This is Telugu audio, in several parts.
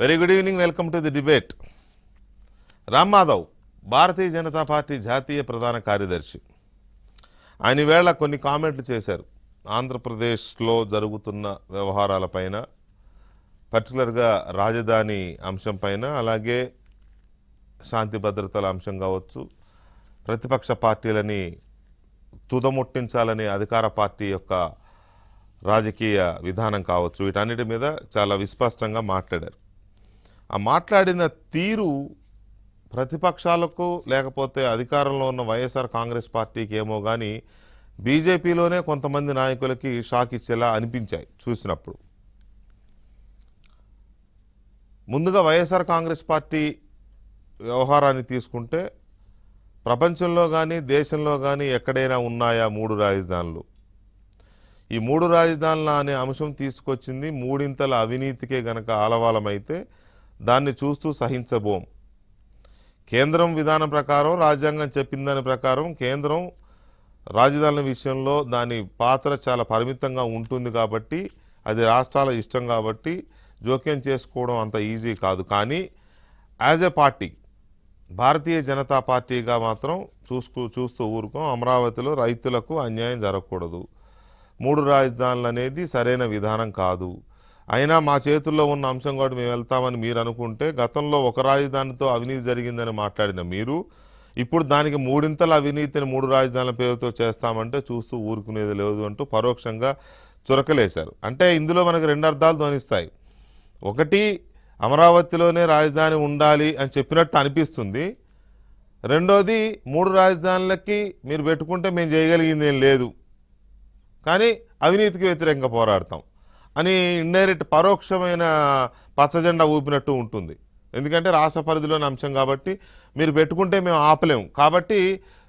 Very good evening. Welcome to the debate. Ram Madhav Bharatiya Janata party జాతీయ ప్రధాన కార్యదర్శి. ఆయన వేళ కొన్ని కామెంట్లు చేశారు ఆంధ్రప్రదేశ్లో జరుగుతున్న వ్యవహారాలపైన, పర్టికులర్గా రాజధాని అంశం పైన, అలాగే శాంతి భద్రతల అంశం కావచ్చు, ప్రతిపక్ష పార్టీలని తుదముట్టించాలనే అధికార పార్టీ యొక్క రాజకీయ విధానం కావచ్చు, వీటన్నిటి మీద చాలా విస్పష్టంగా మాట్లాడారు. ఆ మాట్లాడిన తీరు ప్రతిపక్షాలకు లేకపోతే అధికారంలో ఉన్న వైఎస్ఆర్ కాంగ్రెస్ పార్టీకి ఏమో కానీ బీజేపీలోనే కొంతమంది నాయకులకి షాక్ ఇచ్చేలా అనిపించాయి చూసినప్పుడు. ముందుగా వైఎస్ఆర్ కాంగ్రెస్ పార్టీ వ్యవహారాన్ని తీసుకుంటే ప్రపంచంలో కానీ దేశంలో కానీ ఎక్కడైనా ఉన్నాయా మూడు రాజధానులు? ఈ మూడు రాజధానుల అనే అంశం తీసుకొచ్చింది మూడింతల అవినీతికే గనక ఆలవాలమైతే దాన్ని చూస్తూ సహించబోం. కేంద్రం విధానం ప్రకారం, రాజ్యాంగం చెప్పిన దాని ప్రకారం కేంద్రం రాజధానుల విషయంలో దాని పాత్ర చాలా పరిమితంగా ఉంటుంది కాబట్టి, అది రాష్ట్రాల ఇష్టం కాబట్టి జోక్యం చేసుకోవడం అంత ఈజీ కాదు. కానీ as a party, Bharatiya Janata పార్టీగా మాత్రం చూస్తూ ఊరుకోం. అమరావతిలో రైతులకు అన్యాయం జరగకూడదు, మూడు రాజధానులు అనేది సరైన విధానం కాదు. అయినా మా చేతుల్లో ఉన్న అంశం కూడా మేము వెళ్తామని మీరు అనుకుంటే, గతంలో ఒక రాజధానితో అవినీతి జరిగిందని మాట్లాడిన మీరు ఇప్పుడు దానికి మూడింతల అవినీతిని మూడు రాజధానుల పేరుతో చేస్తామంటే చూస్తూ ఊరుకునేది లేదు అంటూ పరోక్షంగా చురకలేశారు. అంటే ఇందులో మనకు రెండు అర్థాలు ధ్వనిస్తాయి. ఒకటి, అమరావతిలోనే రాజధాని ఉండాలి అని చెప్పినట్టు అనిపిస్తుంది. రెండోది, మూడు రాజధానులకి మీరు పెట్టుకుంటే మేము చేయగలిగింది ఏం లేదు, కానీ అవినీతికి వ్యతిరేకంగా పోరాడతాం అని ఇండైరెక్ట్ పరోక్షమైన పచ్చజెండా ఊపినట్టు ఉంటుంది. ఎందుకంటే రాష్ట్ర పరిధిలోని అంశం కాబట్టి మీరు పెట్టుకుంటే మేము ఆపలేము, కాబట్టి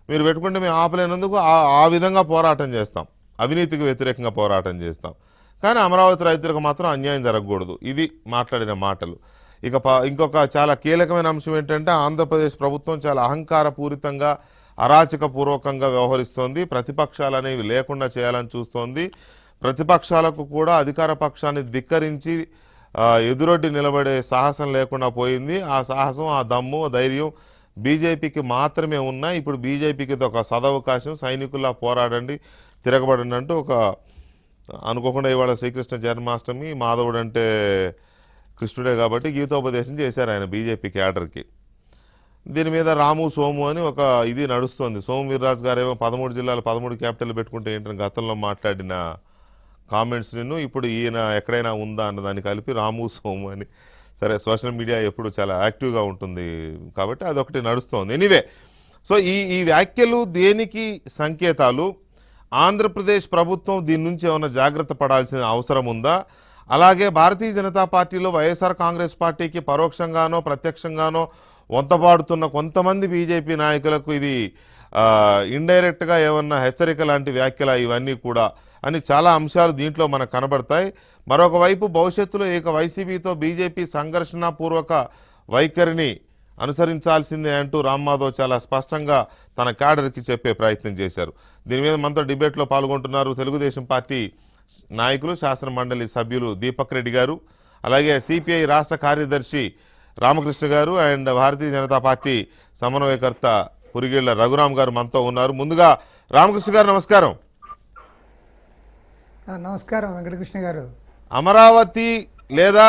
మీరు పెట్టుకుంటే మేము ఆపలేనందుకు ఆ విధంగా పోరాటం చేస్తాం, అవినీతికి వ్యతిరేకంగా పోరాటం చేస్తాం. కానీ అమరావతి రైతులకు మాత్రం అన్యాయం జరగకూడదు. ఇది మాట్లాడిన మాటలు. ఇంకొక చాలా కీలకమైన అంశం ఏంటంటే, ఆంధ్రప్రదేశ్ ప్రభుత్వం చాలా అహంకారపూరితంగా అరాచకపూర్వకంగా వ్యవహరిస్తోంది. ప్రతిపక్షాలు అనేవి లేకుండా చేయాలని చూస్తోంది. ప్రతిపక్షాలకు కూడా అధికార పక్షాన్ని ధిక్కరించి ఎదురొడ్డి నిలబడే సాహసం లేకుండా పోయింది. ఆ సాహసం, ఆ దమ్ము, ధైర్యం బీజేపీకి మాత్రమే ఉన్నాయి. ఇప్పుడు బీజేపీకి ఒక సదవకాశం. సైనికుల్లా పోరాడండి, తిరగబడండి అంటూ ఒక అనుకోకుండా ఇవాళ శ్రీకృష్ణ జన్మాష్టమి, మాధవుడు అంటే కృష్ణుడే కాబట్టి గీతోపదేశం చేశారు ఆయన బీజేపీ క్యాడర్కి. దీని మీద రాము సోము అని ఒక ఇది నడుస్తోంది. సోము వీర్రాజు గారేమో 13 జిల్లాలు 13 క్యాపిటల్ పెట్టుకుంటే ఏంటని గతంలో మాట్లాడిన కామెంట్స్ నిన్ను ఇప్పుడు ఈయన ఎక్కడైనా ఉందా అన్న దాన్ని కలిపి రాము సోము అని. సరే, సోషల్ మీడియా ఎప్పుడు చాలా యాక్టివ్గా ఉంటుంది కాబట్టి అదొకటి నడుస్తోంది. ఎనీవే, సో ఈ వ్యాఖ్యలు దేనికి సంకేతాలు? ఆంధ్రప్రదేశ్ ప్రభుత్వం దీని నుంచి ఏమైనా జాగ్రత్త పడాల్సిన అవసరం ఉందా? అలాగే భారతీయ జనతా పార్టీలో వైఎస్ఆర్ కాంగ్రెస్ పార్టీకి పరోక్షంగానో ప్రత్యక్షంగానో వంతపాడుతున్న కొంతమంది బీజేపీ నాయకులకు ఇది ఇండైరెక్ట్గా ఏమన్నా హెచ్చరిక లాంటి వ్యాఖ్యల ఇవన్నీ కూడా అని చాలా అంశాలు దీంట్లో మనకు కనబడతాయి. మరొక వైపు భవిష్యత్తులో ఇక వైసీపీతో బీజేపీ సంఘర్షణపూర్వక వైఖరిని అనుసరించాల్సిందే అంటూ రామ్ మాధవ్ చాలా స్పష్టంగా తన క్యాడర్కి చెప్పే ప్రయత్నం చేశారు. దీని మీద మనతో డిబేట్లో పాల్గొంటున్నారు తెలుగుదేశం పార్టీ నాయకులు, శాసన మండలి సభ్యులు దీపక్ రెడ్డి గారు, అలాగే సిపిఐ రాష్ట్ర కార్యదర్శి రామకృష్ణ గారు అండ్ భారతీయ జనతా పార్టీ సమన్వయకర్త పురిగేళ్ల రఘురామ్ గారు మనతో ఉన్నారు. ముందుగా రామకృష్ణ గారు నమస్కారం. నమస్కారం వెంకటకృష్ణ గారు. అమరావతి లేదా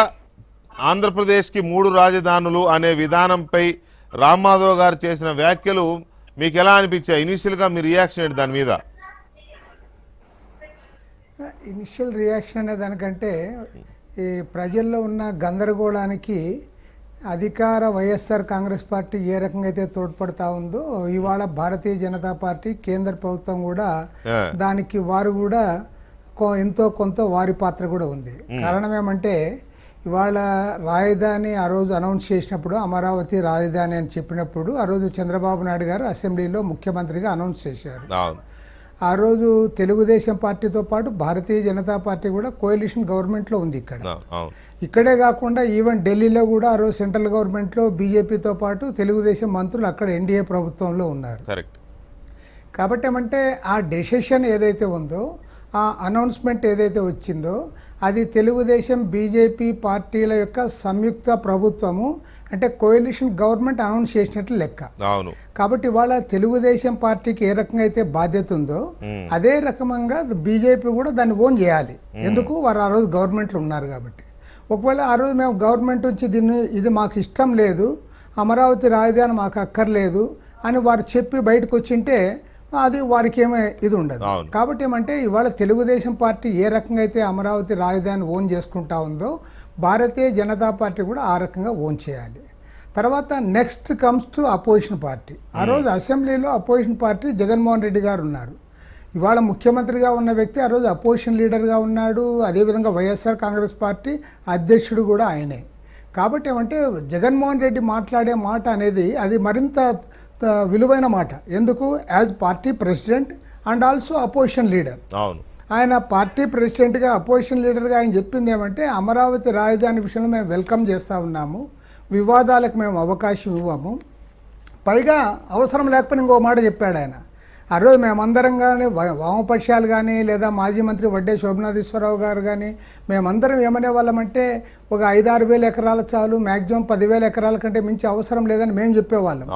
ఆంధ్రప్రదేశ్కి మూడు రాజధానులు అనే విధానంపై రామ్ మాధవ్ గారు చేసిన వ్యాఖ్యలు మీకు ఎలా అనిపించాయి? ఇనీషియల్గా మీ రియాక్షన్ ఏంటి దాని మీద? ఇనిషియల్ రియాక్షన్ అనే దానికంటే ఈ ప్రజల్లో ఉన్న గందరగోళానికి అధికార వైఎస్ఆర్ కాంగ్రెస్ పార్టీ ఏ రకంగా అయితే తోడ్పడతా ఉందో, ఇవాళ భారతీయ జనతా పార్టీ కేంద్ర ప్రభుత్వం కూడా దానికి వారు కూడా ఎంతో కొంత వారి పాత్ర కూడా ఉంది. కారణం ఏమంటే, ఇవాళ రాజధాని ఆ రోజు అనౌన్స్ చేసినప్పుడు, అమరావతి రాజధాని అని చెప్పినప్పుడు ఆ రోజు చంద్రబాబు నాయుడు గారు అసెంబ్లీలో ముఖ్యమంత్రిగా అనౌన్స్ చేశారు. ఆ రోజు తెలుగుదేశం పార్టీతో పాటు భారతీయ జనతా పార్టీ కూడా కోalition గవర్నమెంట్లో ఉంది ఇక్కడే కాకుండా ఈవెన్ ఢిల్లీలో కూడా ఆ రోజు సెంట్రల్ గవర్నమెంట్లో బీజేపీతో పాటు తెలుగుదేశం మంత్రులు అక్కడ ఎన్డీఏ ప్రభుత్వంలో ఉన్నారు. కాబట్టి ఏమంటే ఆ డెసిషన్ ఏదైతే ఉందో ఆ అనౌన్స్మెంట్ ఏదైతే వచ్చిందో అది తెలుగుదేశం బీజేపీ పార్టీల యొక్క సంయుక్త ప్రభుత్వము అంటే కోయలిషన్ గవర్నమెంట్ అనౌన్స్ చేసినట్లు లెక్క. అవును. కాబట్టి ఇవాళ తెలుగుదేశం పార్టీకి ఏ రకంగా అయితే బాధ్యత ఉందో అదే రకంగా బీజేపీ కూడా దాన్ని ఓన్ చేయాలి. ఎందుకు వారు ఆ రోజు గవర్నమెంట్లో ఉన్నారు కాబట్టి. ఒకవేళ ఆ రోజు మేము గవర్నమెంట్ వచ్చి ఇది మాకు ఇష్టం లేదు, అమరావతి రాజధాని మాకు అక్కర్లేదు అని వారు చెప్పి బయటకు వచ్చింటే అది వారికి ఏమీ ఇది ఉండదు. కాబట్టి ఏమంటే ఇవాళ తెలుగుదేశం పార్టీ ఏ రకంగా అయితే అమరావతి రాజధాని ఓన్ చేసుకుంటా ఉందో భారతీయ జనతా పార్టీ కూడా ఆ రకంగా ఓన్ చేయాలి. తర్వాత next comes to opposition party. ఆ రోజు అసెంబ్లీలో అపోజిషన్ పార్టీ జగన్మోహన్ రెడ్డి గారు ఉన్నారు. ఇవాళ ముఖ్యమంత్రిగా ఉన్న వ్యక్తి ఆ రోజు అపోజిషన్ లీడర్గా ఉన్నాడు. అదేవిధంగా వైఎస్ఆర్ కాంగ్రెస్ పార్టీ అధ్యక్షుడు కూడా ఆయనే. కాబట్టి ఏమంటే జగన్మోహన్ రెడ్డి మాట్లాడే మాట అనేది అది మరింత విలువైన మాట. ఎందుకు? As party president and also opposition leader. అవును. ఆయన పార్టీ ప్రెసిడెంట్గా అపోజిషన్ లీడర్గా ఆయన చెప్పింది ఏమంటే అమరావతి రాజధాని విషయంలో మేము వెల్కమ్ చేస్తూ ఉన్నాము, వివాదాలకు మేము అవకాశం ఇవ్వము, పైగా అవసరం లేకపోతే ఇంకో మాట చెప్పాడు ఆయన. ఆ రోజు మేమందరం కానీ వామపక్షాలు కానీ లేదా మాజీ మంత్రి వడ్డే శోభనాథేశ్వరరావు గారు కానీ మేమందరం ఏమనే వాళ్ళమంటే ఒక 5-6 వేల ఎకరాలు చాలు, మ్యాక్సిమం 10,000 ఎకరాల కంటే మించి అవసరం లేదని మేము చెప్పేవాళ్ళం.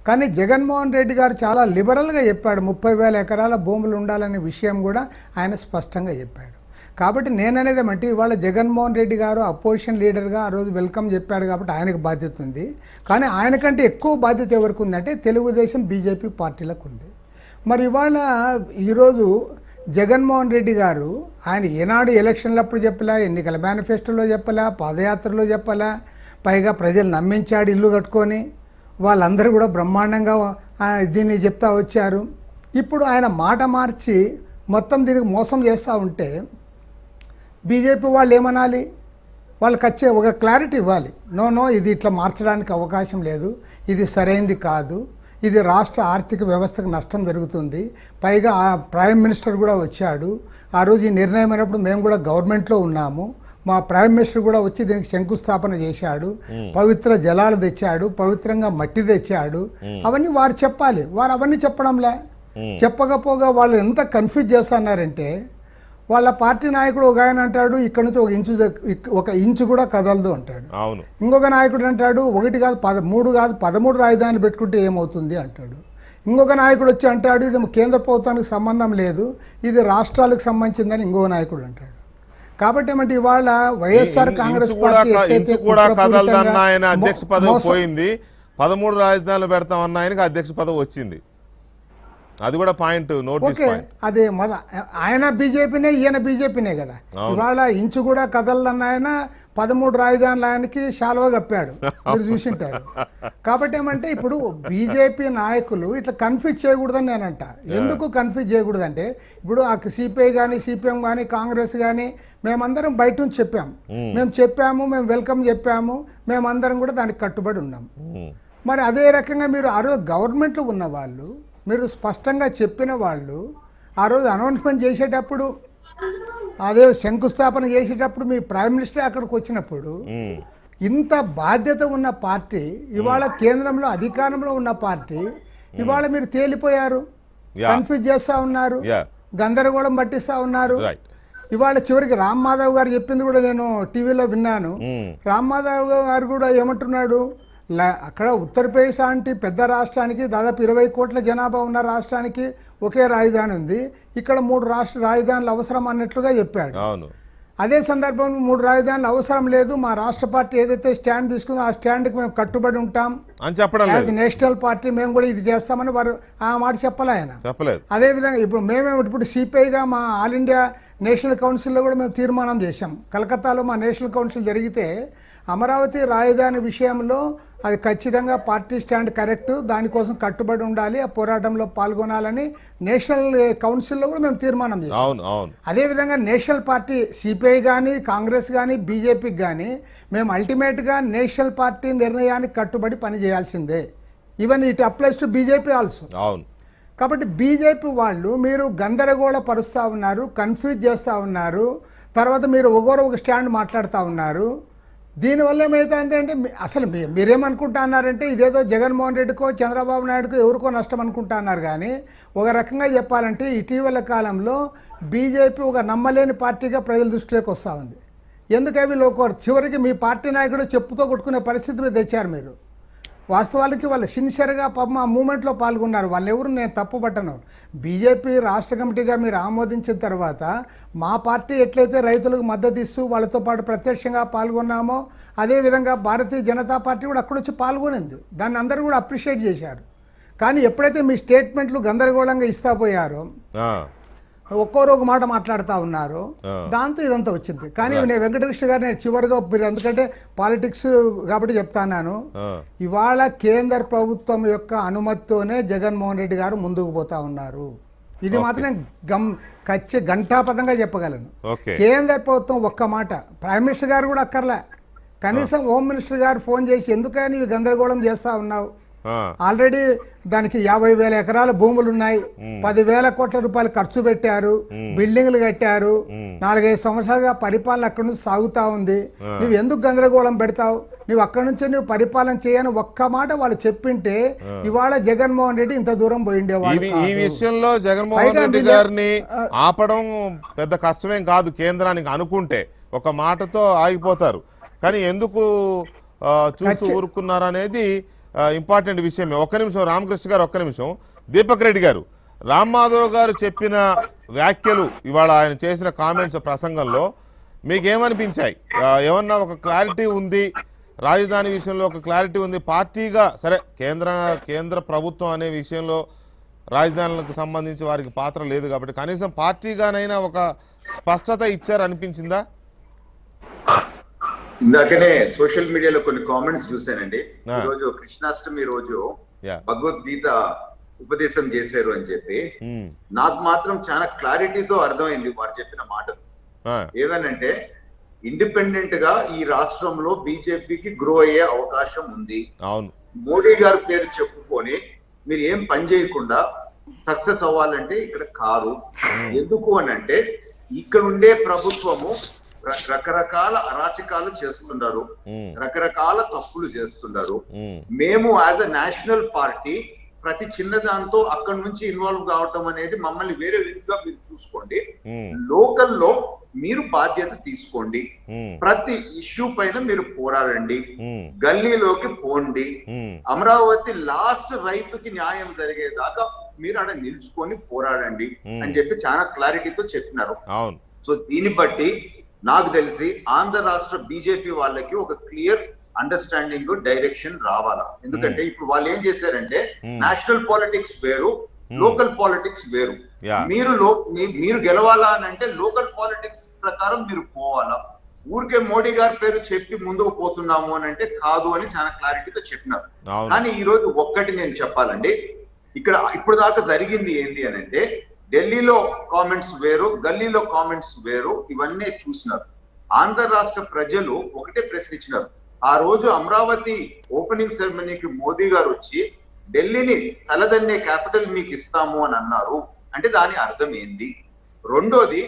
కానీ జగన్మోహన్ రెడ్డి గారు చాలా లిబరల్గా చెప్పాడు, 30,000 ఎకరాల భూములు ఉండాలనే విషయం కూడా ఆయన స్పష్టంగా చెప్పాడు. కాబట్టి నేననేది ఏమంటే ఇవాళ జగన్మోహన్ రెడ్డి గారు అపోజిషన్ లీడర్గా ఆ రోజు వెల్కమ్ చెప్పాడు కాబట్టి ఆయనకు బాధ్యత ఉంది. కానీ ఆయనకంటే ఎక్కువ బాధ్యత ఎవరికి ఉందంటే తెలుగుదేశం బీజేపీ పార్టీలకు ఉంది. మరి ఇవాళ ఈరోజు జగన్మోహన్ రెడ్డి గారు ఆయన ఏనాడు ఎలక్షన్లప్పుడు చెప్పలా, ఎన్నికల మేనిఫెస్టోలో చెప్పలా, పాదయాత్రలో చెప్పలా, పైగా ప్రజలు నమ్మించాడు ఇల్లు కట్టుకొని, వాళ్ళందరూ కూడా బ్రహ్మాండంగా దీన్ని చెప్తా వచ్చారు. ఇప్పుడు ఆయన మాట మార్చి మొత్తం దీనికి మోసం చేస్తూ ఉంటే బీజేపీ వాళ్ళు ఏమనాలి? వాళ్ళకి వచ్చే ఒక క్లారిటీ ఇవ్వాలి. నో ఇది ఇట్లా మార్చడానికి అవకాశం లేదు, ఇది సరైంది కాదు, ఇది రాష్ట్ర ఆర్థిక వ్యవస్థకు నష్టం జరుగుతుంది, పైగా ప్రైమ్ మినిస్టర్ కూడా వచ్చాడు, ఆ రోజు ఈ నిర్ణయం అయినప్పుడు మేము కూడా గవర్నమెంట్లో ఉన్నాము, మా ప్రైమ్ మినిస్టర్ కూడా వచ్చి దీనికి శంకుస్థాపన చేశాడు, పవిత్ర జలాలు తెచ్చాడు, పవిత్రంగా మట్టి తెచ్చాడు, అవన్నీ వారు చెప్పాలి. వారు అవన్నీ చెప్పడంలే. చెప్పకపోగా వాళ్ళు ఎంత కన్ఫ్యూజ్ చేస్తున్నారంటే వాళ్ళ పార్టీ నాయకుడు ఒక ఆయన అంటాడు ఇక్కడ నుంచి ఒక ఇంచు కూడా కదలదు అంటాడు. ఇంకొక నాయకుడు అంటాడు 1 కాదు 3 కాదు 13 రాజధానులు పెట్టుకుంటే ఏమవుతుంది అంటాడు. ఇంకొక నాయకుడు వచ్చి అంటాడు ఇది కేంద్ర ప్రభుత్వానికి సంబంధం లేదు, ఇది రాష్ట్రాలకు సంబంధించిందని ఇంకొక నాయకుడు అంటాడు. కాబట్టి ఏమంటే ఇవాళ వైఎస్ఆర్ కాంగ్రెస్ పార్టీ అధ్యక్ష పదవి పోయింది, 13 రాజధానులు పెడతామన్న ఆయనకి అధ్యక్ష పదవి వచ్చింది. అది కూడా పాయింట్ నోట్. ఓకే, అదే ఆయన బీజేపీనే ఈయన బీజేపీనే కదా. ఇవాళ ఇంచు కూడా కదలదన్న ఆయన 13 రాజధానుల ఆయనకి శాలువ కప్పాడు, మీరు చూసింటారు. కాబట్టి ఏమంటే ఇప్పుడు బీజేపీ నాయకులు ఇట్లా కన్ఫ్యూజ్ చేయకూడదని నేనంట. ఎందుకు కన్ఫ్యూజ్ చేయకూడదంటే ఇప్పుడు ఆ సిపిఐ కానీ సిపిఎం కానీ కాంగ్రెస్ కానీ మేమందరం బయట నుంచి చెప్పాము, మేము వెల్కమ్ చెప్పాము, మేమందరం కూడా దానికి కట్టుబడి ఉన్నాం. మరి అదే రకంగా మీరు ఆ రోజు గవర్నమెంట్లో ఉన్న వాళ్ళు, మీరు స్పష్టంగా చెప్పిన వాళ్ళు ఆ రోజు అనౌన్స్మెంట్ చేసేటప్పుడు, అదే శంకుస్థాపన చేసేటప్పుడు మీ ప్రైమ్ మినిస్టర్ అక్కడికి వచ్చినప్పుడు ఇంత బాధ్యత ఉన్న పార్టీ, ఇవాళ కేంద్రంలో అధికారంలో ఉన్న పార్టీ, ఇవాళ మీరు తేలిపోయారు, కన్ఫ్యూజ్ చేస్తూ ఉన్నారు, గందరగోళం పట్టిస్తూ ఉన్నారు. ఇవాళ చివరికి రామ్ మాధవ్ గారు చెప్పింది కూడా నేను టీవీలో విన్నాను. రామ్ మాధవ్ గారు కూడా ఏమంటున్నాడు, అక్కడ ఉత్తరప్రదేశ్ లాంటి పెద్ద రాష్ట్రానికి దాదాపు 20 కోట్ల జనాభా ఉన్న రాష్ట్రానికి ఒకే రాజధాని ఉంది, ఇక్కడ 3 రాష్ట్ర రాజధానులు అవసరం అన్నట్లుగా చెప్పాడు. అదే సందర్భంలో 3 రాజధానులు అవసరం లేదు, మా రాష్ట్ర పార్టీ ఏదైతే స్టాండ్ తీసుకుందో ఆ స్టాండ్కి మేము కట్టుబడి ఉంటాం అని చెప్పడం, నేషనల్ పార్టీ మేము కూడా ఇది చేస్తామని వారు ఆ మాట చెప్పలే ఆయన. అదేవిధంగా ఇప్పుడు సిపిఐగా మా ఆల్ ఇండియా నేషనల్ కౌన్సిల్లో కూడా మేము తీర్మానం చేశాం. కలకత్తాలో మా నేషనల్ కౌన్సిల్ జరిగితే అమరావతి రాజధాని విషయంలో అది ఖచ్చితంగా పార్టీ స్టాండ్ కరెక్ట్, దానికోసం కట్టుబడి ఉండాలి, ఆ పోరాటంలో పాల్గొనాలని నేషనల్ కౌన్సిల్లో కూడా మేము తీర్మానం చేసాం. అదేవిధంగా నేషనల్ పార్టీ సిపిఐ కానీ కాంగ్రెస్ కానీ బీజేపీకి కానీ మేము అల్టిమేట్గా నేషనల్ పార్టీ నిర్ణయానికి కట్టుబడి పనిచేయాల్సిందే. Even it applies to BJP also. కాబట్టి బీజేపీ వాళ్ళు మీరు గందరగోళ పరుస్తూ ఉన్నారు, కన్ఫ్యూజ్ చేస్తూ ఉన్నారు, తర్వాత మీరు ఒక స్టాండ్ మాట్లాడుతూ ఉన్నారు. దీనివల్ల ఏమవుతుంది అంటే అసలు మీరేమనుకుంటా అన్నారంటే ఇదేదో జగన్మోహన్ రెడ్డికో చంద్రబాబు నాయుడుకో ఎవరికో నష్టం అనుకుంటా అన్నారు. కానీ ఒక రకంగా చెప్పాలంటే ఇటీవల కాలంలో బీజేపీ ఒక నమ్మలేని పార్టీగా ప్రజల దృష్టిలోకి వస్తూ ఉంది. ఎందుకవి చివరికి మీ పార్టీ నాయకుడు చెప్పుతో కొట్టుకునే పరిస్థితి మీద తెచ్చారు మీరు. వాస్తవానికి వాళ్ళు సిన్సియర్గా పాపం ఆ మూమెంట్లో పాల్గొన్నారు. వాళ్ళు ఎవరు నేను తప్పుపట్టను. బీజేపీ రాష్ట్ర కమిటీగా మీరు ఆమోదించిన తర్వాత మా పార్టీ ఎట్లయితే రైతులకు మద్దతు ఇస్తూ వాళ్ళతో పాటు ప్రత్యక్షంగా పాల్గొన్నామో అదేవిధంగా భారతీయ జనతా పార్టీ కూడా అక్కడ వచ్చి పాల్గొనింది. దాన్ని అందరూ కూడా అప్రిషియేట్ చేశారు. కానీ ఎప్పుడైతే మీ స్టేట్మెంట్లు గందరగోళంగా ఇస్తా పోయారో ఒక్కోరు ఒక మాట మాట్లాడుతూ ఉన్నారు, దాంతో ఇదంతా వచ్చింది. కానీ నేను వెంకటకృష్ణ గారు నేను చివరిగా మీరు ఎందుకంటే పాలిటిక్స్ కాబట్టి చెప్తాను, ఇవాళ కేంద్ర ప్రభుత్వం యొక్క అనుమతితోనే జగన్మోహన్ రెడ్డి గారు ముందుకు పోతా ఉన్నారు. ఇది మాత్రం గంటాపదంగా చెప్పగలను. కేంద్ర ప్రభుత్వం ఒక్క మాట, ప్రైమ్ మినిస్టర్ గారు కూడా అక్కర్లే, కనీసం హోమ్ మినిస్టర్ గారు ఫోన్ చేసి ఎందుకని ఇవి గందరగోళం చేస్తా ఉన్నావు, ఆల్రెడీ దానికి 50,000 ఎకరాల భూములు ఉన్నాయి, 10,000 కోట్ల రూపాయలు ఖర్చు పెట్టారు, బిల్డింగ్లు కట్టారు, 4-5 సంవత్సరాలుగా పరిపాలన అక్కడి నుంచి సాగుతా ఉంది, నువ్వు ఎందుకు గందరగోళం పెడతావు, నువ్వు అక్కడి నుంచి నువ్వు పరిపాలన చేయని ఒక్క మాట వాళ్ళు చెప్పింటే ఇవాళ జగన్మోహన్ రెడ్డి ఇంత దూరం పోయిండేవాడు. ఈ విషయంలో జగన్మోహన్ రెడ్డి గారిని ఆపడం పెద్ద కష్టమేం కాదు. కేంద్రానికి అనుకుంటే ఒక మాటతో ఆగిపోతారు. కానీ ఎందుకు చూస్తూ ఊరుకున్నారనేది ఇంపార్టెంట్ విషయమే. ఒక్క నిమిషం రామకృష్ణ గారు, ఒక్క నిమిషం. దీపక్ రెడ్డి గారు, రామ్ మాధవ్ గారు చెప్పిన వ్యాఖ్యలు, ఇవాళ ఆయన చేసిన కామెంట్స్ ప్రసంగంలో మీకేమనిపించాయి? ఏమన్నా ఒక క్లారిటీ ఉంది, రాజధాని విషయంలో ఒక క్లారిటీ ఉంది, పార్టీగా సరే కేంద్ర ప్రభుత్వం అనే విషయంలో రాజధానులకు సంబంధించి వారికి పాత్ర లేదు కాబట్టి కనీసం పార్టీగానైనా ఒక స్పష్టత ఇచ్చారనిపించిందా? ఇందాకనే సోషల్ మీడియాలో కొన్ని కామెంట్స్ చూశానండి. ఈ రోజు కృష్ణాష్టమి రోజు భగవద్గీత ఉపదేశం చేశారు అని చెప్పి నాకు మాత్రం చాలా క్లారిటీతో అర్థమైంది వారు చెప్పిన మాటలు. ఏదనంటే ఇండిపెండెంట్ గా ఈ రాష్ట్రంలో బీజేపీకి గ్రో అయ్యే అవకాశం ఉంది. మోడీ గారి పేరు చెప్పుకొని మీరు ఏం పని చేయకుండా సక్సెస్ అవ్వాలంటే ఇక్కడ కాదు. ఎందుకు అనంటే ఇక్కడ ఉండే ప్రభుత్వము రకరకాల అరాచకాలు చేస్తున్నారు, రకరకాల తప్పులు చేస్తున్నారు. మేము యాజ్ అ నేషనల్ పార్టీ ప్రతి చిన్న దాంతో అక్కడి నుంచి ఇన్వాల్వ్ కావటం అనేది మమ్మల్ని వేరే విధంగా మీరు చూసుకోండి. లోకల్లో మీరు బాధ్యత తీసుకోండి, ప్రతి ఇష్యూ పైన మీరు పోరాడండి, గల్లీలోకి పోండి, అమరావతి లాస్ట్ రైతుకి న్యాయం జరిగేదాకా మీరు అక్కడ నిలుచుకొని పోరాడండి అని చెప్పి చాలా క్లారిటీతో చెప్పినారు. సో దీన్ని బట్టి నాకు తెలిసి ఆంధ్ర రాష్ట్ర బీజేపీ వాళ్ళకి ఒక క్లియర్ అండర్స్టాండింగ్ డైరెక్షన్ రావాలా. ఎందుకంటే ఇప్పుడు వాళ్ళు ఏం చేశారంటే నేషనల్ పాలిటిక్స్ వేరు, లోకల్ పాలిటిక్స్ వేరు. మీరు గెలవాలా అని అంటే లోకల్ పాలిటిక్స్ ప్రకారం మీరు పోవాలా. ఊరికే మోడీ గారి పేరు చెప్పి ముందుకు పోతున్నాము అని అంటే కాదు అని చాలా క్లారిటీతో చెప్పినారు. కానీ ఈ రోజు ఒక్కటి నేను చెప్పాలండి, ఇక్కడ ఇప్పుడు దాకా జరిగింది ఏంటి అని అంటే ఢిల్లీలో కామెంట్స్ వేరు, గల్లీలో కామెంట్స్ వేరు, ఇవన్నీ చూసినారు. ఆంధ్ర రాష్ట్ర ప్రజలు ఒకటే ప్రశ్నించినారు. ఆ రోజు అమరావతి ఓపెనింగ్ సెరమనీకి మోదీ గారు వచ్చి ఢిల్లీని తలదన్నే క్యాపిటల్ మీకు ఇస్తాము అని అన్నారు అంటే దాని అర్థం ఏంది? రెండోది,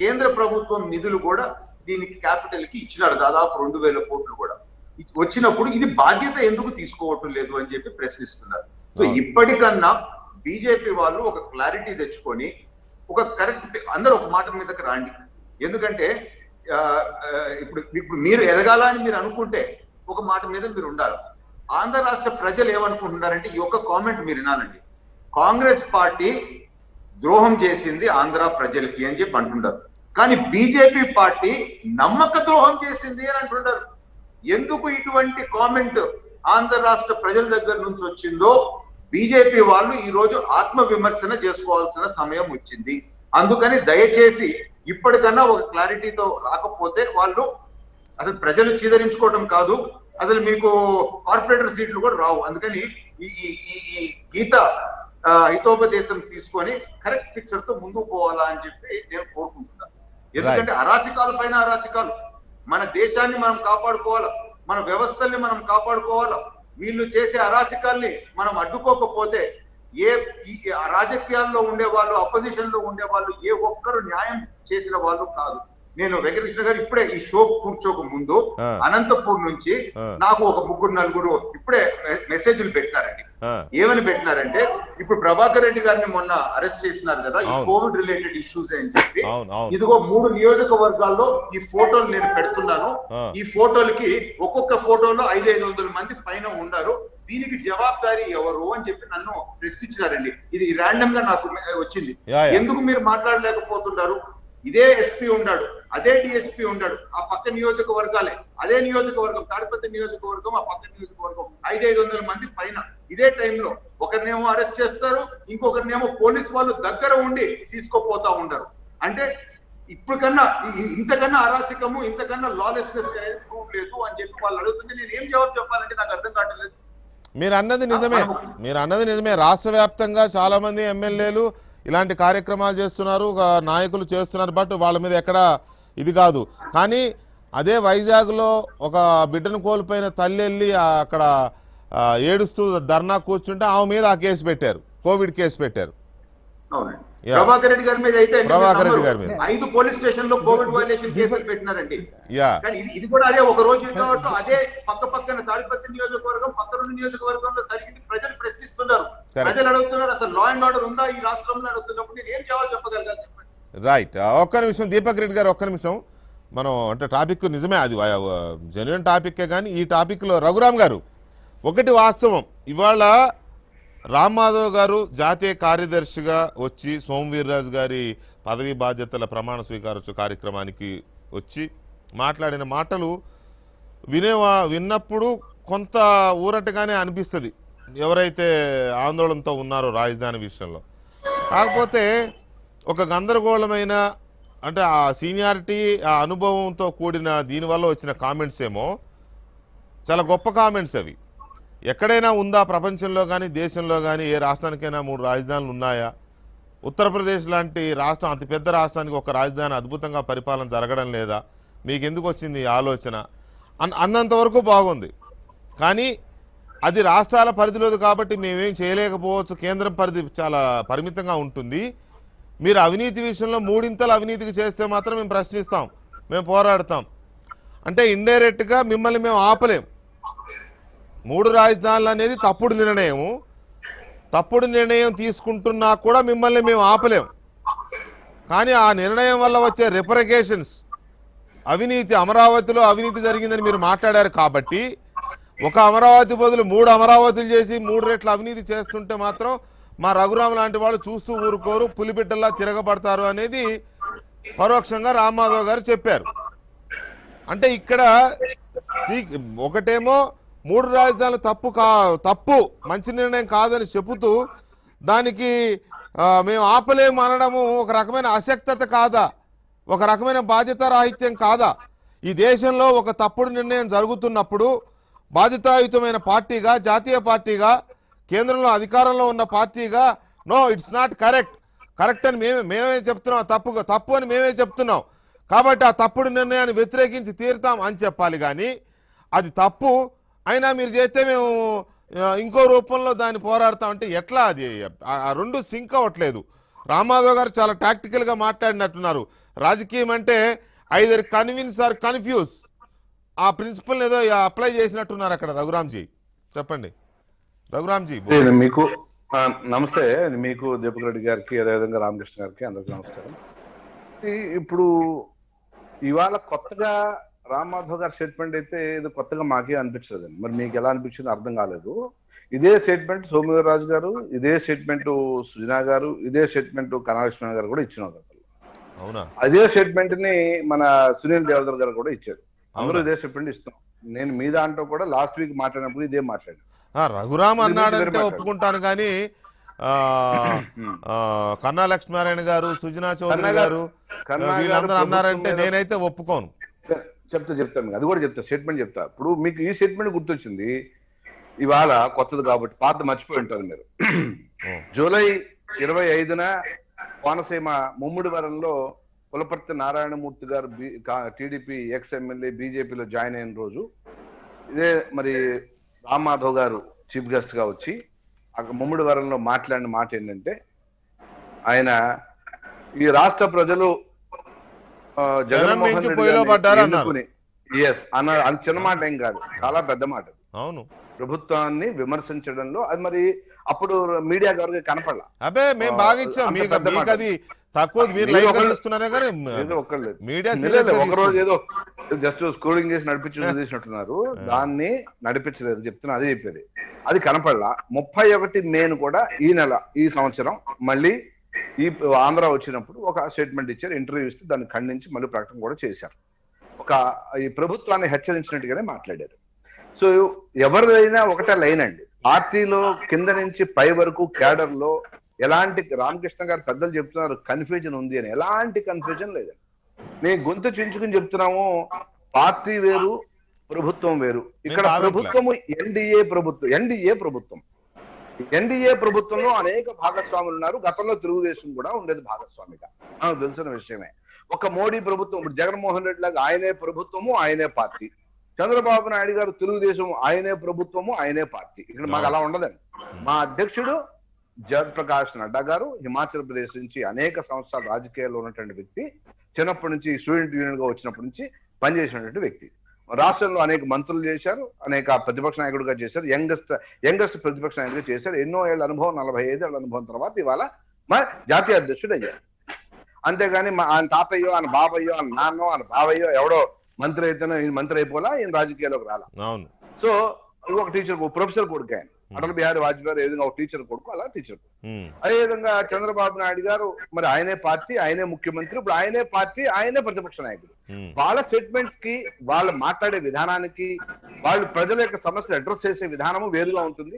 కేంద్ర ప్రభుత్వం నిధులు కూడా దీనికి క్యాపిటల్ కి ఇచ్చినారు, దాదాపు 2,000 కోట్లు కూడా వచ్చినప్పుడు ఇది బాధ్యత ఎందుకు తీసుకోవటం లేదు అని చెప్పి ప్రశ్నిస్తున్నారు. సో ఇప్పటికన్నా బీజేపీ వాళ్ళు ఒక క్లారిటీ తెచ్చుకొని ఒక కరెక్ట్ అందరూ ఒక మాట మీదకి రాండి. ఎందుకంటే ఇప్పుడు మీరు ఎదగాలని మీరు అనుకుంటే ఒక మాట మీద మీరు ఉండాలి. ఆంధ్ర రాష్ట్ర ప్రజలు ఏమనుకుంటున్నారంటే ఈ ఒక్క కామెంట్ మీరు వినాలండి, కాంగ్రెస్ పార్టీ ద్రోహం చేసింది ఆంధ్ర ప్రజలకి అని చెప్పి అంటున్నారు. కానీ బీజేపీ పార్టీ నమ్మక ద్రోహం చేసింది అని అంటున్నారు. ఎందుకు ఇటువంటి కామెంట్ ఆంధ్ర రాష్ట్ర ప్రజల దగ్గర నుంచి వచ్చిందో బీజేపీ వాళ్ళు ఈ రోజు ఆత్మ విమర్శన చేసుకోవాల్సిన సమయం వచ్చింది. అందుకని దయచేసి ఇప్పటికన్నా ఒక క్లారిటీతో రాకపోతే వాళ్ళు అసలు ప్రజలు చీదరించుకోవడం కాదు, అసలు మీకు కార్పొరేటర్ సీట్లు కూడా రావు. అందుకని ఈ గీత హితోపదేశం తీసుకొని కరెక్ట్ పిక్చర్ తో ముందుకు పోవాలా అని చెప్పి నేను కోరుకుంటున్నాను. ఎందుకంటే అరాచకాల పైన అరాచకాలు, మన దేశాన్ని మనం కాపాడుకోవాలా, మన వ్యవస్థల్ని మనం కాపాడుకోవాలా. వీళ్ళు చేసే అరాచకాల్ని మనం అడ్డుకోకపోతే ఏ రాజకీయాల్లో ఉండే వాళ్ళు, అపోజిషన్ లో ఉండే వాళ్ళు ఏ ఒక్కరు న్యాయం చేసిన వాళ్ళు కాదు. నేను వెంకటకృష్ణ గారు ఇప్పుడే ఈ షో కూర్చోక ముందు ఆ. అనంతపూర్ నుంచి ఆ. నాకు ఒక ముగ్గురు నలుగురు ఇప్పుడే మెసేజ్లు పెట్టారండి. ఆ, ఏమని పెట్టినారంటే, ఇప్పుడు ప్రభాకర్ రెడ్డి గారిని మొన్న అరెస్ట్ చేసినారు కదా ఈ అవును. కోవిడ్ రిలేటెడ్ ఇష్యూస్ అని చెప్పి, అవును అవును ఇదిగో 3 నియోజకవర్గాల్లో ఈ ఫోటోలు నేను పెడుతున్నాను. ఆ. ఈ ఫోటోలకి ఒక్కొక్క ఫోటోలో 500 మంది పైన ఉన్నారు, దీనికి జవాబారి ఎవరు అని చెప్పి నన్ను ప్రశ్నించినారండి. ఇది ర్యాండమ్ గా నాకు వచ్చింది. Yeah, yeah. ఎందుకు మీరు మాట్లాడలేకపోతున్నారు? ఇదే ఎస్పీ ఉన్నాడు, అదే డిఎస్పీ ఉన్నాడు, ఆ పక్క నియోజకవర్గాలే, అదే నియోజకవర్గం తాడిపత్రి నియోజకవర్గం, ఆ పక్క నియోజకవర్గం 500 మంది పైన ఇదే టైంలో ఒకరినేమో అరెస్ట్ చేస్తారు, ఇంకొకరినేమో పోలీస్ వాళ్ళు దగ్గర ఉండి తీసుకోపోతా ఉంటారు. అంటే ఇప్పుడు కన్నా ఇంతకన్నా అరాచకము, ఇంతకన్నా లాలెస్నెస్ అనేది ప్రూవ్ లేదు అని చెప్పి వాళ్ళు అడుగుతుంటే నేను ఏం జవాబు చెప్పాలంటే నాకు అర్థం కావట్లేదు. మీరు అన్నది నిజమే. రాష్ట్ర వ్యాప్తంగా చాలా మంది ఎమ్మెల్యేలు ఇలాంటి కార్యక్రమాలు చేస్తున్నారు, నాయకులు చేస్తున్నారు, బట్ వాళ్ళ మీద ఎక్కడ ఇది కాదు. కానీ అదే వైజాగ్లో ఒక బిడ్డను కోల్పోయిన తల్లి వెళ్ళి అక్కడ ఏడుస్తూ ధర్నా కూర్చుంటే ఆమె మీద ఆ కేసు పెట్టారు, కోవిడ్ కేసు పెట్టారు. అవునండి. ప్రభాకర్ రెడ్డి గారి మీద అయితే ప్రభాకర్ రెడ్డి గారి మీద 5 పోలీస్ స్టేషన్ లో కోవిడ్ వైలేషన్ కేసులు పెట్టినారండి. యా, కానీ ఇది కూడా అదే ఒక రోజు కాబట్టి అదే పక్కన తాడిపత్రి నియోజకవర్గం, పక్క 2 నియోజకవర్గంలో జరిగింది. ప్రజలు ప్రశ్నిస్తున్నారు, ప్రజలు అడుగుతున్నారు, అసలు లా అండ్ ఆర్డర్ ఉందా ఈ రాష్ట్రంలో అడుగుతున్నప్పుడు నేను ఏం జవాబు చెప్పగలిగాను చెప్పండి. రైట్. ఒక్క నిమిషం దీపక్ రెడ్డి గారు, ఒక్క నిమిషం. మనం అంటే టాపిక్ నిజమే, అది జెన్యున్ టాపిక్కే. కానీ ఈ టాపిక్లో రఘురామ్ గారు ఒకటి వాస్తవం, ఇవాళ రామ్ మాధవ్ గారు జాతీయ కార్యదర్శిగా వచ్చి సోమవీర్రాజు గారి పదవి బాధ్యతల ప్రమాణ స్వీకారోత్సవ కార్యక్రమానికి వచ్చి మాట్లాడిన మాటలు విన్నప్పుడు కొంత ఊరటగానే అనిపిస్తుంది ఎవరైతే ఆందోళనతో ఉన్నారో రాజధాని విషయంలో. కాకపోతే ఒక గందరగోళమైన అంటే ఆ సీనియారిటీ, ఆ అనుభవంతో కూడిన దీనివల్ల వచ్చిన కామెంట్స్ ఏమో చాలా గొప్ప కామెంట్స్ అవి. ఎక్కడైనా ఉందా ప్రపంచంలో కానీ దేశంలో కానీ ఏ రాష్ట్రానికైనా 3 రాజధానులు ఉన్నాయా? ఉత్తరప్రదేశ్ లాంటి రాష్ట్రం, అతిపెద్ద రాష్ట్రానికి ఒక రాజధాని అద్భుతంగా పరిపాలన జరగడం లేదా? మీకు ఎందుకు వచ్చింది ఈ ఆలోచన అన్నంతవరకు బాగుంది. కానీ అది రాష్ట్రాల పరిధిలోది కాబట్టి మేమేం చేయలేకపోవచ్చు, కేంద్రం పరిధి చాలా పరిమితంగా ఉంటుంది. మీరు అవినీతి విషయంలో 3 అవినీతికి చేస్తే మాత్రం మేము ప్రశ్నిస్తాం, మేము పోరాడతాం అంటే ఇండైరెక్ట్గా మిమ్మల్ని మేము ఆపలేం. 3 రాజధానులు అనేది తప్పుడు నిర్ణయం తీసుకుంటున్నా కూడా మిమ్మల్ని మేము ఆపలేం. కానీ ఆ నిర్ణయం వల్ల వచ్చే రిపరికేషన్స్, అవినీతి, అమరావతిలో అవినీతి జరిగిందని మీరు మాట్లాడారు కాబట్టి ఒక అమరావతి బదులు 3 అమరావతులు చేసి 3 రెట్ల అవినీతి చేస్తుంటే మాత్రం మా రఘురామ్ లాంటి వాళ్ళు చూస్తూ ఊరుకోరు, పులిబిడ్డల్లా తిరగబడతారు అనేది పరోక్షంగా రామ్ మాధవ్ గారు చెప్పారు. అంటే ఇక్కడ ఒకటేమో 3 రాజధానులు తప్పు మంచి నిర్ణయం కాదని చెబుతూ దానికి మేము ఆపలేము అనడము ఒక రకమైన అశక్తత కాదా? ఒక రకమైన బాధ్యతారాహిత్యం కాదా? ఈ దేశంలో ఒక తప్పుడు నిర్ణయం జరుగుతున్నప్పుడు బాధ్యతాయుతమైన పార్టీగా, జాతీయ పార్టీగా, కేంద్రంలో అధికారంలో ఉన్న పార్టీగా నో ఇట్స్ నాట్ కరెక్ట్ అని మేమే చెప్తున్నాం, తప్పు అని మేమే చెప్తున్నాం కాబట్టి ఆ తప్పుడు నిర్ణయాన్ని వ్యతిరేకించి తీరుతాం అని చెప్పాలి. కానీ అది తప్పు అయినా మీరు చేస్తే మేము ఇంకో రూపంలో దాన్ని పోరాడతాం అంటే ఎట్లా? అది ఆ రెండు సింక్ అవ్వట్లేదు. రామ్ మాధవ్ గారు చాలా టాక్టికల్గా మాట్లాడినట్టున్నారు. రాజకీయం అంటే ఐదర్ కన్విన్స్ ఆర్ కన్ఫ్యూజ్, ఆ ప్రిన్సిపల్ ఏదో అప్లై చేసినట్టున్నారు అక్కడ. రఘురామ్జీ చెప్పండి. రఘురామ్జీ మీకు నమస్తే. మీకు దీపక్ రెడ్డి గారికి, అదేవిధంగా రామకృష్ణ గారికి అందరికీ నమస్కారం. ఇప్పుడు ఇవాళ కొత్తగా రామ్ మాధవ్ గారి స్టేట్మెంట్ అయితే ఇది కొత్తగా మాకే అనిపించలేదండి. మరి మీకు ఎలా అనిపించిందో అర్థం కాలేదు. ఇదే స్టేట్మెంట్ సోమవీర్రాజు గారు, ఇదే స్టేట్మెంట్ సుజనా గారు, ఇదే స్టేట్మెంట్ కనలక్ష్మణ గారు కూడా ఇచ్చినారు. అవునా? అదే స్టేట్మెంట్ ని మన సునీల్ దేవదర్ గారు కూడా ఇచ్చారు. అందరూ ఇదే స్టేట్మెంట్ ఇస్తాం. నేను మీ దాంట్లో కూడా లాస్ట్ వీక్ మాట్లాడినప్పుడు ఇదే మాట్లాడాను. రఘురామ్ అన్నాడంటే ఒప్పుకుంటాను, కానీ కన్నా లక్ష్మీనారాయణ గారు, సుజనా చౌదరి గారు వీళ్ళందరూ అన్నారంటే నేనైతే ఒప్పుకోను. చెప్తాను అది కూడా చెప్తా, స్టేట్మెంట్ చెప్తా. ఇప్పుడు మీకు ఈ స్టేట్మెంట్ గుర్తొచ్చింది ఇవాళ కొత్తది కాబట్టి, పాత మర్చిపోయి ఉంటారు మీరు. జూలై 25న కోనసీమ ముమ్మిడివరంలో పులపర్తి నారాయణమూర్తి గారు టీడీపీ ఎక్స్ ఎమ్మెల్యే బీజేపీలో జాయిన్ అయిన రోజు ఇదే మరి రామ్ మాధవ్ గారు చీఫ్ గెస్ట్ గా వచ్చి ముమ్మిడివరంలో మాట్లాడిన మాట ఏంటంటే, ఆయన ఈ రాష్ట్ర ప్రజలు జగన్మోహన్ మించి రెడ్డి పొయ్యిలో గారిని పడ్డారు అన్నారు. ఎన్నుకుని ఎస్ అన్న అది చిన్న మాట ఏం కాదు, చాలా పెద్ద మాట. అవును. ప్రభుత్వాన్ని విమర్శించడంలో అది మరి అప్పుడు మీడియా గారికి కనపడలా. అబ్బే మేము బాగా ఇచ్చాం, అంత మీకు పెద్ద మాట. మీకు అది తక్కువ, మీరు మీరు లైట్ గా ఒకళ్ళు- తీసుకున్నారే కానీ ఏదో ఒక్కళ్ళు మీడియా లేదు, సీరియస్ గా ఒక రోజు తీసుకుంది. ఏదో జస్ట్ స్క్రోలింగ్ చేసి నడిపించుకుంటున్నారు, దాన్ని నడిపించలేదు చెప్తున్నా, అదే చెప్పేది. అది కనపడలా. 31 మేను కూడా ఈ నెల ఈ సంవత్సరం మళ్ళీ ఈ ఆంధ్ర వచ్చినప్పుడు ఒక స్టేట్మెంట్ ఇచ్చారు, ఇంటర్వ్యూ ఇస్తే దాన్ని ఖండించి మళ్ళీ ప్రకటన కూడా చేశారు. ఈ ప్రభుత్వాన్ని హెచ్చరించినట్టుగానే మాట్లాడారు. సో ఎవరిదైనా ఒకటే లైన్ అండి, పార్టీలో కింద నుంచి పై వరకు క్యాడర్ లో ఎలాంటి, రామకృష్ణ గారు పెద్దలు చెప్తున్నారు కన్ఫ్యూజన్ ఉంది అని, ఎలాంటి కన్ఫ్యూజన్ లేదండి. మేము గొంతు చించుకుని చెప్తున్నాము, పార్టీ వేరు ప్రభుత్వం వేరు. ఇక్కడ నేను కాదట్లే. ప్రభుత్వము ఎన్డీఏ ప్రభుత్వంలో అనేక భాగస్వాములు ఉన్నారు. గతంలో తెలుగుదేశం కూడా ఉండేది భాగస్వామిగా, నాకు తెలిసిన విషయమే. ఒక మోడీ ప్రభుత్వం, ఇప్పుడు జగన్మోహన్ రెడ్డి లాగా ఆయనే ప్రభుత్వము ఆయనే పార్టీ, చంద్రబాబు నాయుడు గారు తెలుగుదేశం ఆయనే ప్రభుత్వము ఆయనే పార్టీ. ఇక్కడ మాకు అలా ఉండదండి. మా అధ్యక్షుడు జయప్రకాష్ నడ్డా గారు హిమాచల్ ప్రదేశ్ నుంచి అనేక సంవత్సరాలు రాజకీయాల్లో ఉన్నటువంటి వ్యక్తి, చిన్నప్పటి నుంచి స్టూడెంట్ యూనియన్ గా వచ్చినప్పటి నుంచి పనిచేసినటువంటి వ్యక్తి. రాష్ట్రంలో అనేక మంత్రులు చేశారు, అనేక ప్రతిపక్ష నాయకుడిగా చేశారు, యంగెస్ట్ ప్రతిపక్ష నాయకుడిగా చేశారు. ఎన్నో ఏళ్ళ అనుభవం, 45 ఏళ్ళ అనుభవం తర్వాత ఇవాళ మా జాతీయ అధ్యక్షుడు అయ్యారు. అంతేగాని ఆయన తాతయ్యో ఆయన బాబయ్యో ఆయన నాన్నో ఆయన బావయ్యో ఎవడో మంత్రి అయితేనో ఈయన మంత్రి అయిపోలా, ఈయన రాజకీయాల్లోకి రాలా. అవును. సో ఒక టీచర్, ప్రొఫెసర్ కొడుకు ఆయన, అటల్ బిహారీ వాజ్పేయి ఏ విధంగా ఒక టీచర్ కొడుకు, అలా టీచర్ కొడుకు. అదే విధంగా చంద్రబాబు నాయుడు గారు మరి ఆయనే పార్టీ ఆయనే ముఖ్యమంత్రి, ఇప్పుడు ఆయనే పార్టీ ఆయనే ప్రతిపక్ష నాయకుడు. వాళ్ళ స్టేట్మెంట్స్ కి, వాళ్ళు మాట్లాడే విధానానికి, వాళ్ళు ప్రజల యొక్క సమస్యలు అడ్రస్ చేసే విధానము వేరుగా ఉంటుంది,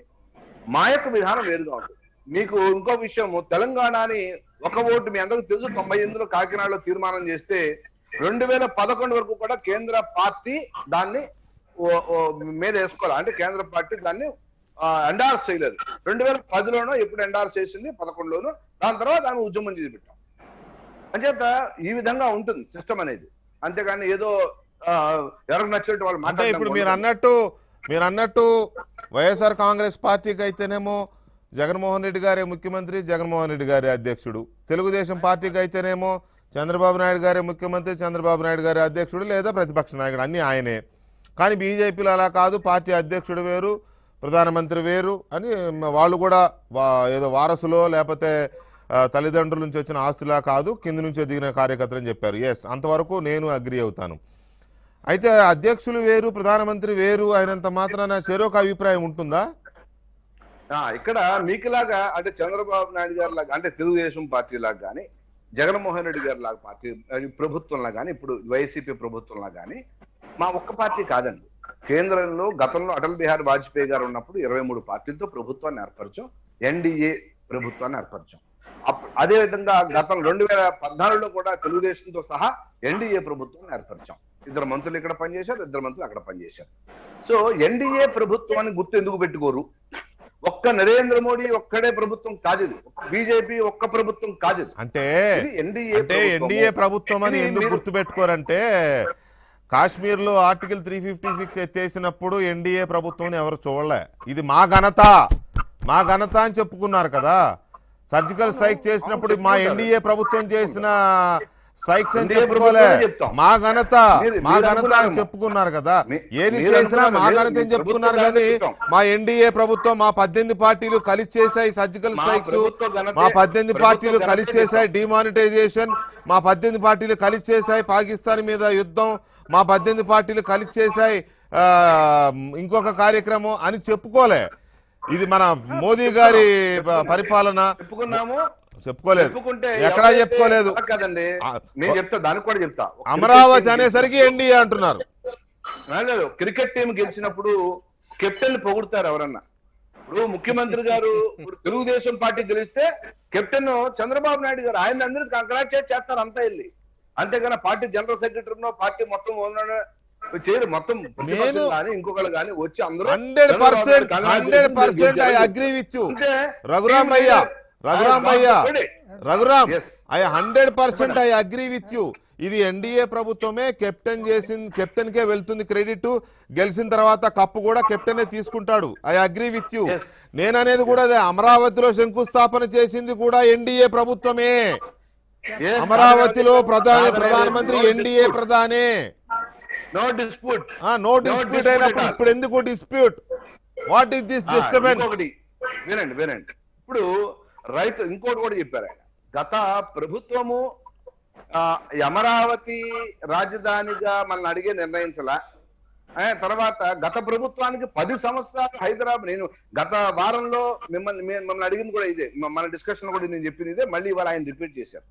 మా యొక్క విధానం వేరుగా ఉంటుంది. మీకు ఇంకో విషయం, తెలంగాణని ఒక ఓటు మీ అందరికీ తెలుసు, 98లో కాకినాడలో తీర్మానం చేస్తే 2011 వరకు కూడా కేంద్ర పార్టీ దాన్ని మీద వేసుకోవాలి, అంటే కేంద్ర పార్టీ దాన్ని ఎండార్స్ చేయలేదు. 2010లోనో ఎప్పుడు ఎండార్స్ చేసింది, 11లోనో, దాని తర్వాత దాన్ని ఉద్యమం చేసి పెట్టాం. అంచేత ఈ విధంగా ఉంటుంది సిస్టమ్ అనేది, అంతేగాని ఏదో ఎవరికి నచ్చినట్టు వాళ్ళు అంటే ఇప్పుడు మాట్లాడారు. మీరు అన్నట్టు వైఎస్ఆర్ కాంగ్రెస్ పార్టీకి అయితేనేమో జగన్మోహన్ రెడ్డి గారే ముఖ్యమంత్రి, జగన్మోహన్ రెడ్డి గారే అధ్యక్షుడు. తెలుగుదేశం పార్టీకి అయితేనేమో చంద్రబాబు నాయుడు గారే ముఖ్యమంత్రి, చంద్రబాబు నాయుడు గారే అధ్యక్షుడు లేదా ప్రతిపక్ష నాయకుడు, అన్నీ ఆయనే. కానీ బీజేపీలో అలా కాదు, పార్టీ అధ్యక్షుడు వేరు, ప్రధానమంత్రి వేరు అని వాళ్ళు కూడా ఏదో వారసులో లేకపోతే తల్లిదండ్రుల నుంచి వచ్చిన ఆస్తులా కాదు, కింద నుంచి దిగిన కార్యకర్తలు అని చెప్పారు. ఎస్, అంతవరకు నేను అగ్రి అవుతాను. అయితే అధ్యక్షులు వేరు ప్రధానమంత్రి వేరు అయినంత మాత్రాన చెరోక అభిప్రాయం ఉంటుందా? ఇక్కడ మీకులాగా, అంటే చంద్రబాబు నాయుడు గారి లాగా, అంటే తెలుగుదేశం పార్టీ లాగా కానీ, జగన్మోహన్ రెడ్డి గారి లాగా పార్టీ ప్రభుత్వంలా కానీ, ఇప్పుడు వైసీపీ ప్రభుత్వంలా కానీ మా ఒక్క పార్టీ కాదండి. కేంద్రంలో గతంలో అటల్ బిహారీ వాజ్పేయి గారు ఉన్నప్పుడు 23 పార్టీలతో ప్రభుత్వాన్ని ఏర్పరచాం, ఎన్డీఏ ప్రభుత్వాన్ని ఏర్పరచాం. అదే విధంగా గతం 2014లో కూడా తెలుగుదేశంతో సహా ఎన్డీఏ ప్రభుత్వాన్ని ఏర్పరిచాం. 2 మంత్రులు ఇక్కడ పనిచేశారు, 2 మంత్రులు అక్కడ పనిచేశారు. సో ఎన్డీఏ ప్రభుత్వాన్ని గుర్తు ఎందుకు పెట్టుకోరు? ఒక్క నరేంద్ర మోడీ ఒక్కడే ప్రభుత్వం కాదు, బీజేపీ ఒక్క ప్రభుత్వం కాదు. అంటే ఎన్డీఏ ప్రభుత్వం అని ఎందుకు గుర్తుపెట్టుకోరంటే, కాశ్మీర్లో ఆర్టికల్ 356 ఎత్తేసినప్పుడు ఎన్డీఏ ప్రభుత్వం ఎవరు చూడలే, ఇది మా ఘనత అని చెప్పుకున్నారు కదా. సర్జికల్ స్ట్రైక్ చేసినప్పుడు మా ఎన్డీఏ ప్రభుత్వం చేసిన స్ట్రైక్స్ అని చెప్పుకోలే, మా ఘనత అని చెప్పుకున్నారు కదా. ఏది చేసినా మా ఘనత అని చెప్పుకున్నారు, కానీ మా ఎన్డీఏ ప్రభుత్వం, మా 18 పార్టీలు కలిసి చేశాయి సర్జికల్ స్ట్రైక్స్, మా 18 పార్టీలు కలిసి చేశాయి డిమానిటైజేషన్, మా 18 పార్టీలు కలిసి చేశాయి పాకిస్తాన్ మీద యుద్ధం, మా 18 పార్టీలు కలిసి చేశాయి ఇంకొక కార్యక్రమం అని చెప్పుకోలే. ఇది మన మోదీ గారి పరిపాలన చెప్పుకోలేదు, ఎక్కడా చెప్పుకోలేదు. అమరావతి అనేసరికి ఎన్డీఏ అంటున్నారు. క్రికెట్ టీం గెలిచినప్పుడు కెప్టెన్ పొగుడుతారు ఎవరన్నా. ఇప్పుడు ముఖ్యమంత్రి గారు తెలుగుదేశం పార్టీ గెలిస్తే కెప్టెన్ చంద్రబాబు నాయుడు గారు, ఆయన అందరికీ కంగ్రాచులేట్ చేస్తారు అంతా వెళ్ళి. అంతేగాని పార్టీ జనరల్ సెక్రటరీనో పార్టీ మొత్తం చేయరు, మొత్తం కానీ ఇంకొకరు కానీ వచ్చి అందరూ 100% I agree with you Raghuram భయ్యా, Raghuram I 100% I agree with you. ఇది ఎన్డీఏ ప్రభుత్వమే కెప్టెన్ కే వెళ్తుంది క్రెడిట్, గెలిచిన తర్వాత కప్పు కూడా కెప్టెనే తీసుకుంటాడు. I agree with you. నేననేది కూడా అదే, అమరావతిలో శంకుస్థాపన చేసింది కూడా ఎన్డీఏ ప్రభుత్వమే. అమరావతిలో ప్రధానమంత్రి ఎన్డీఏ ప్రధానే. No dispute. నో డిస్ప్యూట్ అయినప్పుడు ఇప్పుడు ఎందుకు dispute? What is this disturbance? వినండి. ఇప్పుడు రైతు ఇంకోటి కూడా చెప్పారు ఆయన. గత ప్రభుత్వము అమరావతి రాజధానిగా మనల్ని అడిగే నిర్ణయించలా. తర్వాత గత ప్రభుత్వానికి 10 సంవత్సరాలు హైదరాబాద్, నేను గత వారంలో మిమ్మల్ని అడిగింది కూడా ఇదే, మన డిస్కషన్ కూడా నేను చెప్పింది ఇదే, మళ్ళీ ఇవాళ ఆయన రిపీట్ చేశారు.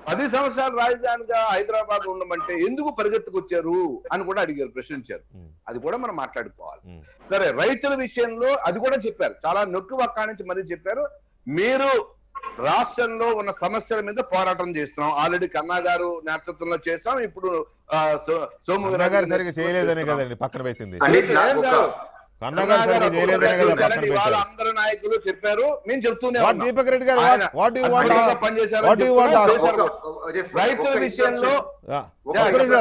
10 సంవత్సరాలు రాజధానిగా హైదరాబాద్ ఉండమంటే ఎందుకు పరిగెత్తుకొచ్చారు అని కూడా అడిగారు, ప్రశ్నించారు. అది కూడా మనం మాట్లాడుకోవాలి. సరే, రైతుల విషయంలో అది కూడా చెప్పారు, చాలా నొక్కి వక్కా నుంచి మరీ చెప్పారు. మీరు రాష్ట్రంలో ఉన్న సమస్యల మీద పోరాటం చేస్తున్నాం, ఆల్రెడీ కన్నా గారు నేతృత్వంలో చేస్తాం. ఇప్పుడు సోము గారు సరిగ్గా చేయలేదనే కదండి పక్కన పెట్టింది. అందరు నాయకులు చెప్పారు, మేము చెప్తూనే దీపక్ రెడ్డి గారు రైతుల విషయంలో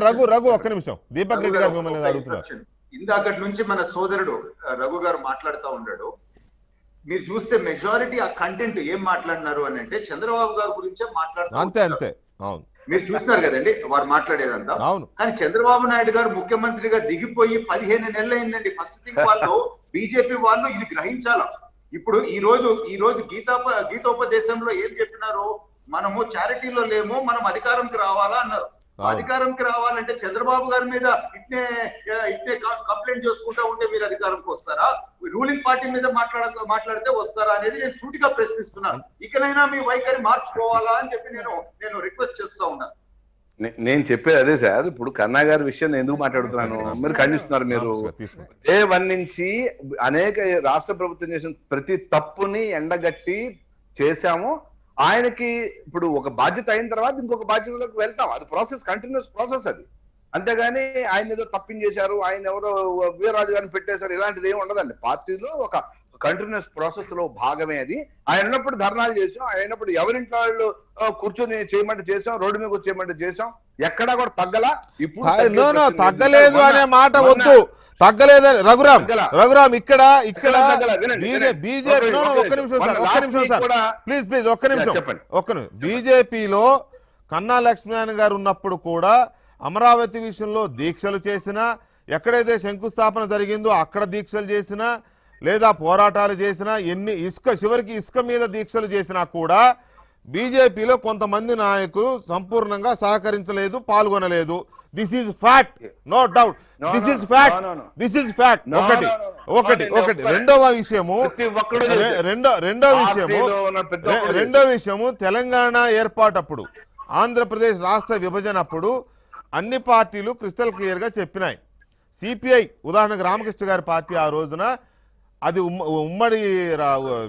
రఘు ఒక్క నిమిషం, దీపక్ రెడ్డి గారు మిమ్మల్ని అడుగుతున్నారు. ఇందాకటి నుంచి మన సోదరుడు రఘు గారు మాట్లాడుతూ ఉన్నాడు. మీరు చూస్తే మెజారిటీ ఆ కంటెంట్ ఏం మాట్లాడినారు అని అంటే చంద్రబాబు గారి గురించే మాట్లాడుతున్నారు. అంతే అవును, మీరు చూస్తున్నారు కదండి వారు మాట్లాడేదంతా. అవును. కానీ చంద్రబాబు నాయుడు గారు ముఖ్యమంత్రిగా దిగిపోయి 15 నెలలు అయిందండి. ఫస్ట్ థింగ్ వాళ్ళు బీజేపీ వాళ్ళు ఇది గ్రహించాల. ఇప్పుడు ఈ రోజు గీతోపదేశంలో ఏం చెప్పినారు? మనము చారిటీలో లేము, మనం అధికారంకి రావాలా అన్నారు. అధికారంకి రావాలంటే చంద్రబాబు గారి మీద ఇట్నే కంప్లైంట్ చేసుకుంటా ఉంటే మీరు అధికారంకి వస్తారా? రూలింగ్ పార్టీ మీద మాట్లాడితే వస్తారా అనేది నేను సూటిగా ప్రశ్నిస్తున్నాను. ఇకనైనా మీ వైఖరి మార్చుకోవాలా అని చెప్పి నేను రిక్వెస్ట్ చేస్తా ఉన్నాను. నేను చెప్పేది అదే సార్. ఇప్పుడు కన్నా గారి విషయం నేను ఎందుకు మాట్లాడుతున్నాను, మీరు ఖండిస్తున్నారు. మీరు డే 1 నుంచి అనేక రాష్ట్ర ప్రభుత్వం చేసిన ప్రతి తప్పుని ఎండగట్టి చేశాము. ఆయనకి ఇప్పుడు ఒక బాధ్యత అయిన తర్వాత ఇంకొక బాధ్యతలోకి వెళ్తాం, అది ప్రాసెస్, కంటిన్యూస్ ప్రాసెస్ అది. అంతేగాని ఆయన ఏదో తప్పించేశారు, ఆయన ఎవరో వీరరాజు గారిని పెట్టేశారు, ఇలాంటిది ఏమి ఉండదండి. పార్టీలో ఒక కంటిన్యూస్ ప్రాసెస్ లో భాగమే అది. ఆయన ఉన్నప్పుడు ధర్నాలు చేసాం, ఆయన ఉన్నప్పుడు ఎవరింట్లో వాళ్ళు కూర్చొని చేయమంటే చేసాం, రోడ్డు మీద చేయమంటే చేసాం, ఎక్కడా కూడా తగ్గలా. ఇప్పుడు తగ్గలేదు అనే మాట వద్దు, తగ్గలేదని రఘురామ్ ఇక్కడ బీజేపీ ఒక్క నిమిషం సార్ ప్లీజ్ ఒక్క నిమిషం. బీజేపీలో కన్నా లక్ష్మీనారాయణ గారు ఉన్నప్పుడు కూడా అమరావతి విషయంలో దీక్షలు చేసినా, ఎక్కడైతే శంకుస్థాపన జరిగిందో అక్కడ దీక్షలు చేసినా, లేదా పోరాటాలు చేసినా, చివరికి ఇసుక మీద దీక్షలు చేసినా కూడా బీజేపీలో కొంతమంది నాయకులు సంపూర్ణంగా సహకరించలేదు, పాల్గొనలేదు. This is fact, no doubt, this is fact. ఒకటి రెండో విషయము తెలంగాణ ఏర్పాటప్పుడు, ఆంధ్రప్రదేశ్ రాష్ట్ర విభజనప్పుడు అన్ని పార్టీలు క్రిస్టల్ క్లియర్ గా చెప్పినాయి. సిపిఐ ఉదాహరణకు రామకృష్ణ గారి పార్టీ ఆ రోజున అది ఉమ్మడి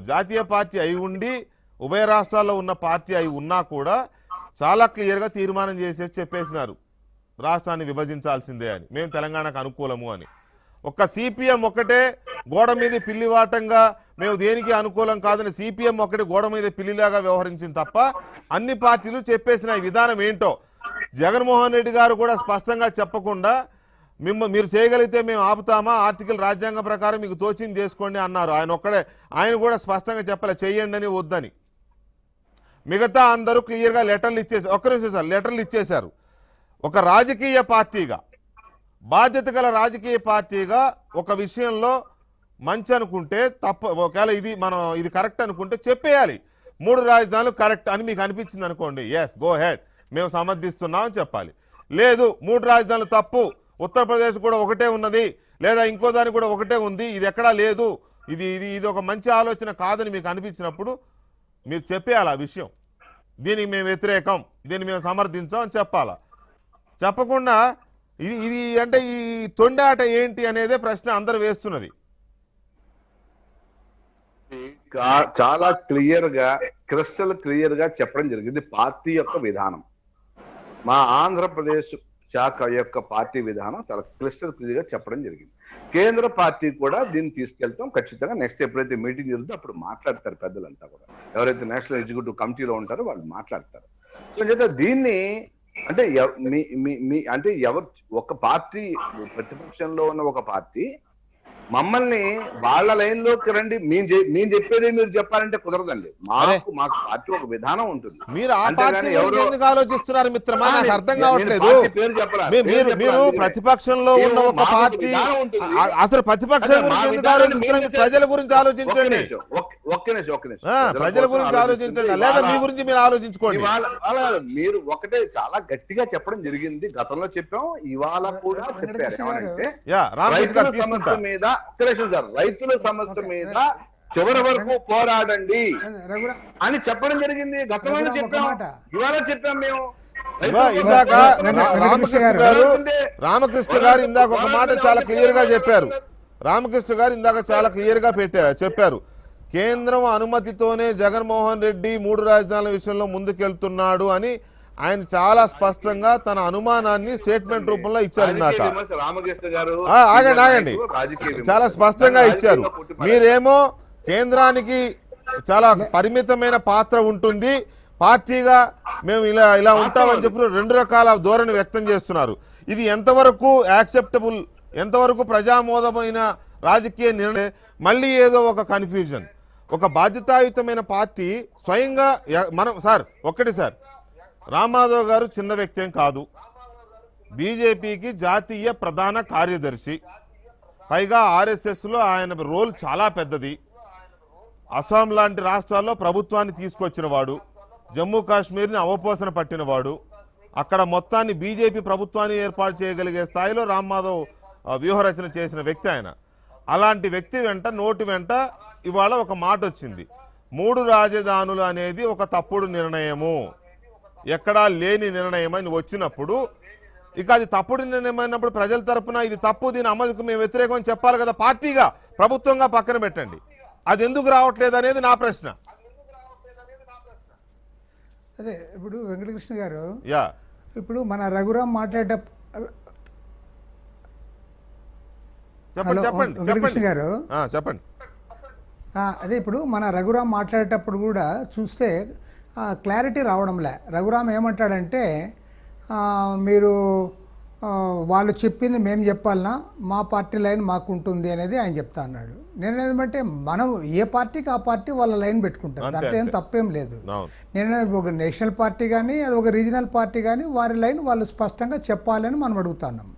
జాతీయ పార్టీ అయి ఉండి ఉభయ రాష్ట్రాల్లో ఉన్న పార్టీ అయి ఉన్నా కూడా చాలా క్లియర్గా తీర్మానం చేసేసి చెప్పేసినారు రాష్ట్రాన్ని విభజించాల్సిందే అని, మేము తెలంగాణకు అనుకూలము అని. ఒక్క సిపిఎం ఒకటే గోడ మీద పిల్లివాటంగా మేము దేనికి అనుకూలం కాదని సిపిఎం ఒకటి గోడ మీద పిల్లిలాగా వ్యవహరించింది తప్ప అన్ని పార్టీలు చెప్పేసిన విధానం ఏంటో జగన్మోహన్ రెడ్డి గారు కూడా స్పష్టంగా చెప్పకుండా మీరు చేయగలిగితే మేము ఆపుతామా, ఆర్టికల్ రాజ్యాంగం ప్రకారం మీకు తోచింది చేసుకోండి అన్నారు. ఆయన కూడా స్పష్టంగా చెప్పలే చెయ్యండి అని వద్దని. మిగతా అందరూ క్లియర్గా లెటర్లు ఇచ్చేసారు. ఒక్క నిమిషం సార్, లెటర్లు ఇచ్చేశారు. ఒక రాజకీయ పార్టీగా, బాధ్యత గల రాజకీయ పార్టీగా ఒక విషయంలో మంచి అనుకుంటే తప్ప, ఒకవేళ ఇది కరెక్ట్ అనుకుంటే చెప్పేయాలి. 3 రాజధానులు కరెక్ట్ అని మీకు అనిపించింది అనుకోండి, ఎస్ గో హెడ్, మేము సమర్థిస్తున్నాం అని చెప్పాలి. లేదు 3 రాజధానులు తప్పు, ఉత్తరప్రదేశ్ కూడా ఒకటే ఉన్నది, లేదా ఇంకో దానికి కూడా ఒకటే ఉంది, ఇది ఎక్కడా లేదు, ఇది ఒక మంచి ఆలోచన కాదని మీకు అనిపించినప్పుడు మీరు చెప్పేయాలి ఆ విషయం. దీనికి మేము వ్యతిరేకం, దీన్ని మేము సమర్థించాం అని చెప్పాలా. చెప్పకుండా ఇది అంటే ఈ తొండాట ఏంటి అనేదే ప్రశ్న అందరూ వేస్తున్నది. చాలా క్లియర్ గా, క్రిస్టల్ క్లియర్ గా చెప్పడం జరిగింది పార్టీ యొక్క విధానం. మా ఆంధ్రప్రదేశ్ శాఖ యొక్క పార్టీ విధానం చాలా క్లిస్టర్ క్లియర్ గా చెప్పడం జరిగింది. కేంద్ర పార్టీ కూడా దీన్ని తీసుకెళ్తాం ఖచ్చితంగా. నెక్స్ట్ ఎప్పుడైతే మీటింగ్ జరుగుతుందో అప్పుడు మాట్లాడతారు పెద్దలంతా కూడా, ఎవరైతే నేషనల్ ఎగ్జిక్యూటివ్ కమిటీలో ఉంటారో వాళ్ళు మాట్లాడతారు. సో దీన్ని అంటే అంటే ఎవరు ఒక పార్టీ, ప్రతిపక్షంలో ఉన్న ఒక పార్టీ మమ్మల్ని వాళ్ళ లైన్ లోకి రండి, మేము చెప్పేది మీరు చెప్పాలంటే కుదరదండి. మాకు పార్టీ ఒక విధానం ఉంటుంది. మీరు ఆ పార్టీ గురించి ఎందుకు ఆలోచిస్తున్నారు మిత్రమా? నాకు అర్థం కావట్లేదు. మీరు ప్రతిపక్షంలో ఉన్న ఒక పార్టీ, అసలు ప్రతిపక్షం గురించి ఎందుకు ఆలోచిస్తున్నారు? ప్రజల గురించి ఆలోచించండి. ప్రజల గురించి ఆలోచించండి, లేదా మీ గురించి మీరు ఆలోచించుకోండి. మీరు ఒకటే చాలా గట్టిగా చెప్పడం జరిగింది, గతంలో చెప్పాం, ఇవాళ కూడా చెప్పారు. ఏమంటే రైతుల సమస్య మీద చివరి వరకు పోరాడండి అని చెప్పడం జరిగింది. గతంలో చెప్పాం, ఇవాళ చెప్పాం మేము. ఇందాక రామకృష్ణ గారు ఇందాక ఒక మాట చాలా క్లియర్ గా చెప్పారు. రామకృష్ణ గారు ఇందాక చాలా క్లియర్ గా చెప్పారు, కేంద్రం అనుమతితోనే జగన్మోహన్ రెడ్డి 3 రాజధానుల విషయంలో ముందుకెళ్తున్నాడు అని ఆయన చాలా స్పష్టంగా తన అనుమానాన్ని స్టేట్మెంట్ రూపంలో ఇచ్చారు. ఇందాక ఆగండి, చాలా స్పష్టంగా ఇచ్చారు. మీరేమో కేంద్రానికి చాలా పరిమితమైన పాత్ర ఉంటుంది, పార్టీగా మేము ఇలా ఉంటామని చెప్పి 2 రకాల ధోరణి వ్యక్తం చేస్తున్నారు. ఇది ఎంతవరకు యాక్సెప్టబుల్, ఎంతవరకు ప్రజామోదమైన రాజకీయ నిర్ణయం? మళ్ళీ ఏదో ఒక కన్ఫ్యూజన్. ఒక బాధ్యతాయుతమైన పార్టీ స్వయంగా సార్ రామ్మాధవ్ గారు చిన్న వ్యక్తి ఏం కాదు, బీజేపీకి జాతీయ ప్రధాన కార్యదర్శి, పైగా ఆర్ఎస్ఎస్లో ఆయన రోల్ చాలా పెద్దది. అస్సాం లాంటి రాష్ట్రాల్లో ప్రభుత్వాన్ని తీసుకొచ్చిన వాడు, జమ్మూ కాశ్మీర్ని అవపోసన పట్టినవాడు, అక్కడ మొత్తాన్ని బీజేపీ ప్రభుత్వాన్ని ఏర్పాటు చేయగలిగే స్థాయిలో రామ్మాధవ్ వ్యూహరచన చేసిన వ్యక్తి ఆయన. అలాంటి వ్యక్తి వెంట నోటి వెంట ఇవాళ ఒక మాట వచ్చింది, 3 రాజధానులు అనేది ఒక తప్పుడు నిర్ణయము, ఎక్కడా లేని నిర్ణయం అని వచ్చినప్పుడు, ఇక అది తప్పుడు నిర్ణయం అయినప్పుడు ప్రజల తరపున ఇది తప్పు, దీని అమలుకు మేము వ్యతిరేకం అని చెప్పాలి కదా. పార్టీగా ప్రభుత్వంగా పక్కన పెట్టండి, అది ఎందుకు రావట్లేదు అనేది నా ప్రశ్న. అదే ఇప్పుడు వెంకటకృష్ణ గారు, ఇప్పుడు మన రఘురాం మాట్లాడేటప్పుడు వెంకటకృష్ణ గారు చెప్పండి. అదే ఇప్పుడు మన రఘురాం మాట్లాడేటప్పుడు కూడా చూస్తే క్లారిటీ రావడంలే. రఘురామ్ ఏమంటాడంటే, మీరు వాళ్ళు చెప్పింది మేము చెప్పాలన్నా, మా పార్టీ లైన్ మాకు ఉంటుంది అనేది ఆయన చెప్తా అన్నాడు. నేను ఏమంటే, మనం ఏ పార్టీకి ఆ పార్టీ వాళ్ళ లైన్ పెట్టుకుంటారు, దాంట్లో ఏం తప్పేం లేదు. నేను ఒక నేషనల్ పార్టీ కానీ అది ఒక రీజనల్ పార్టీ కానీ వారి లైన్ వాళ్ళు స్పష్టంగా చెప్పాలని మనం అడుగుతున్నాం.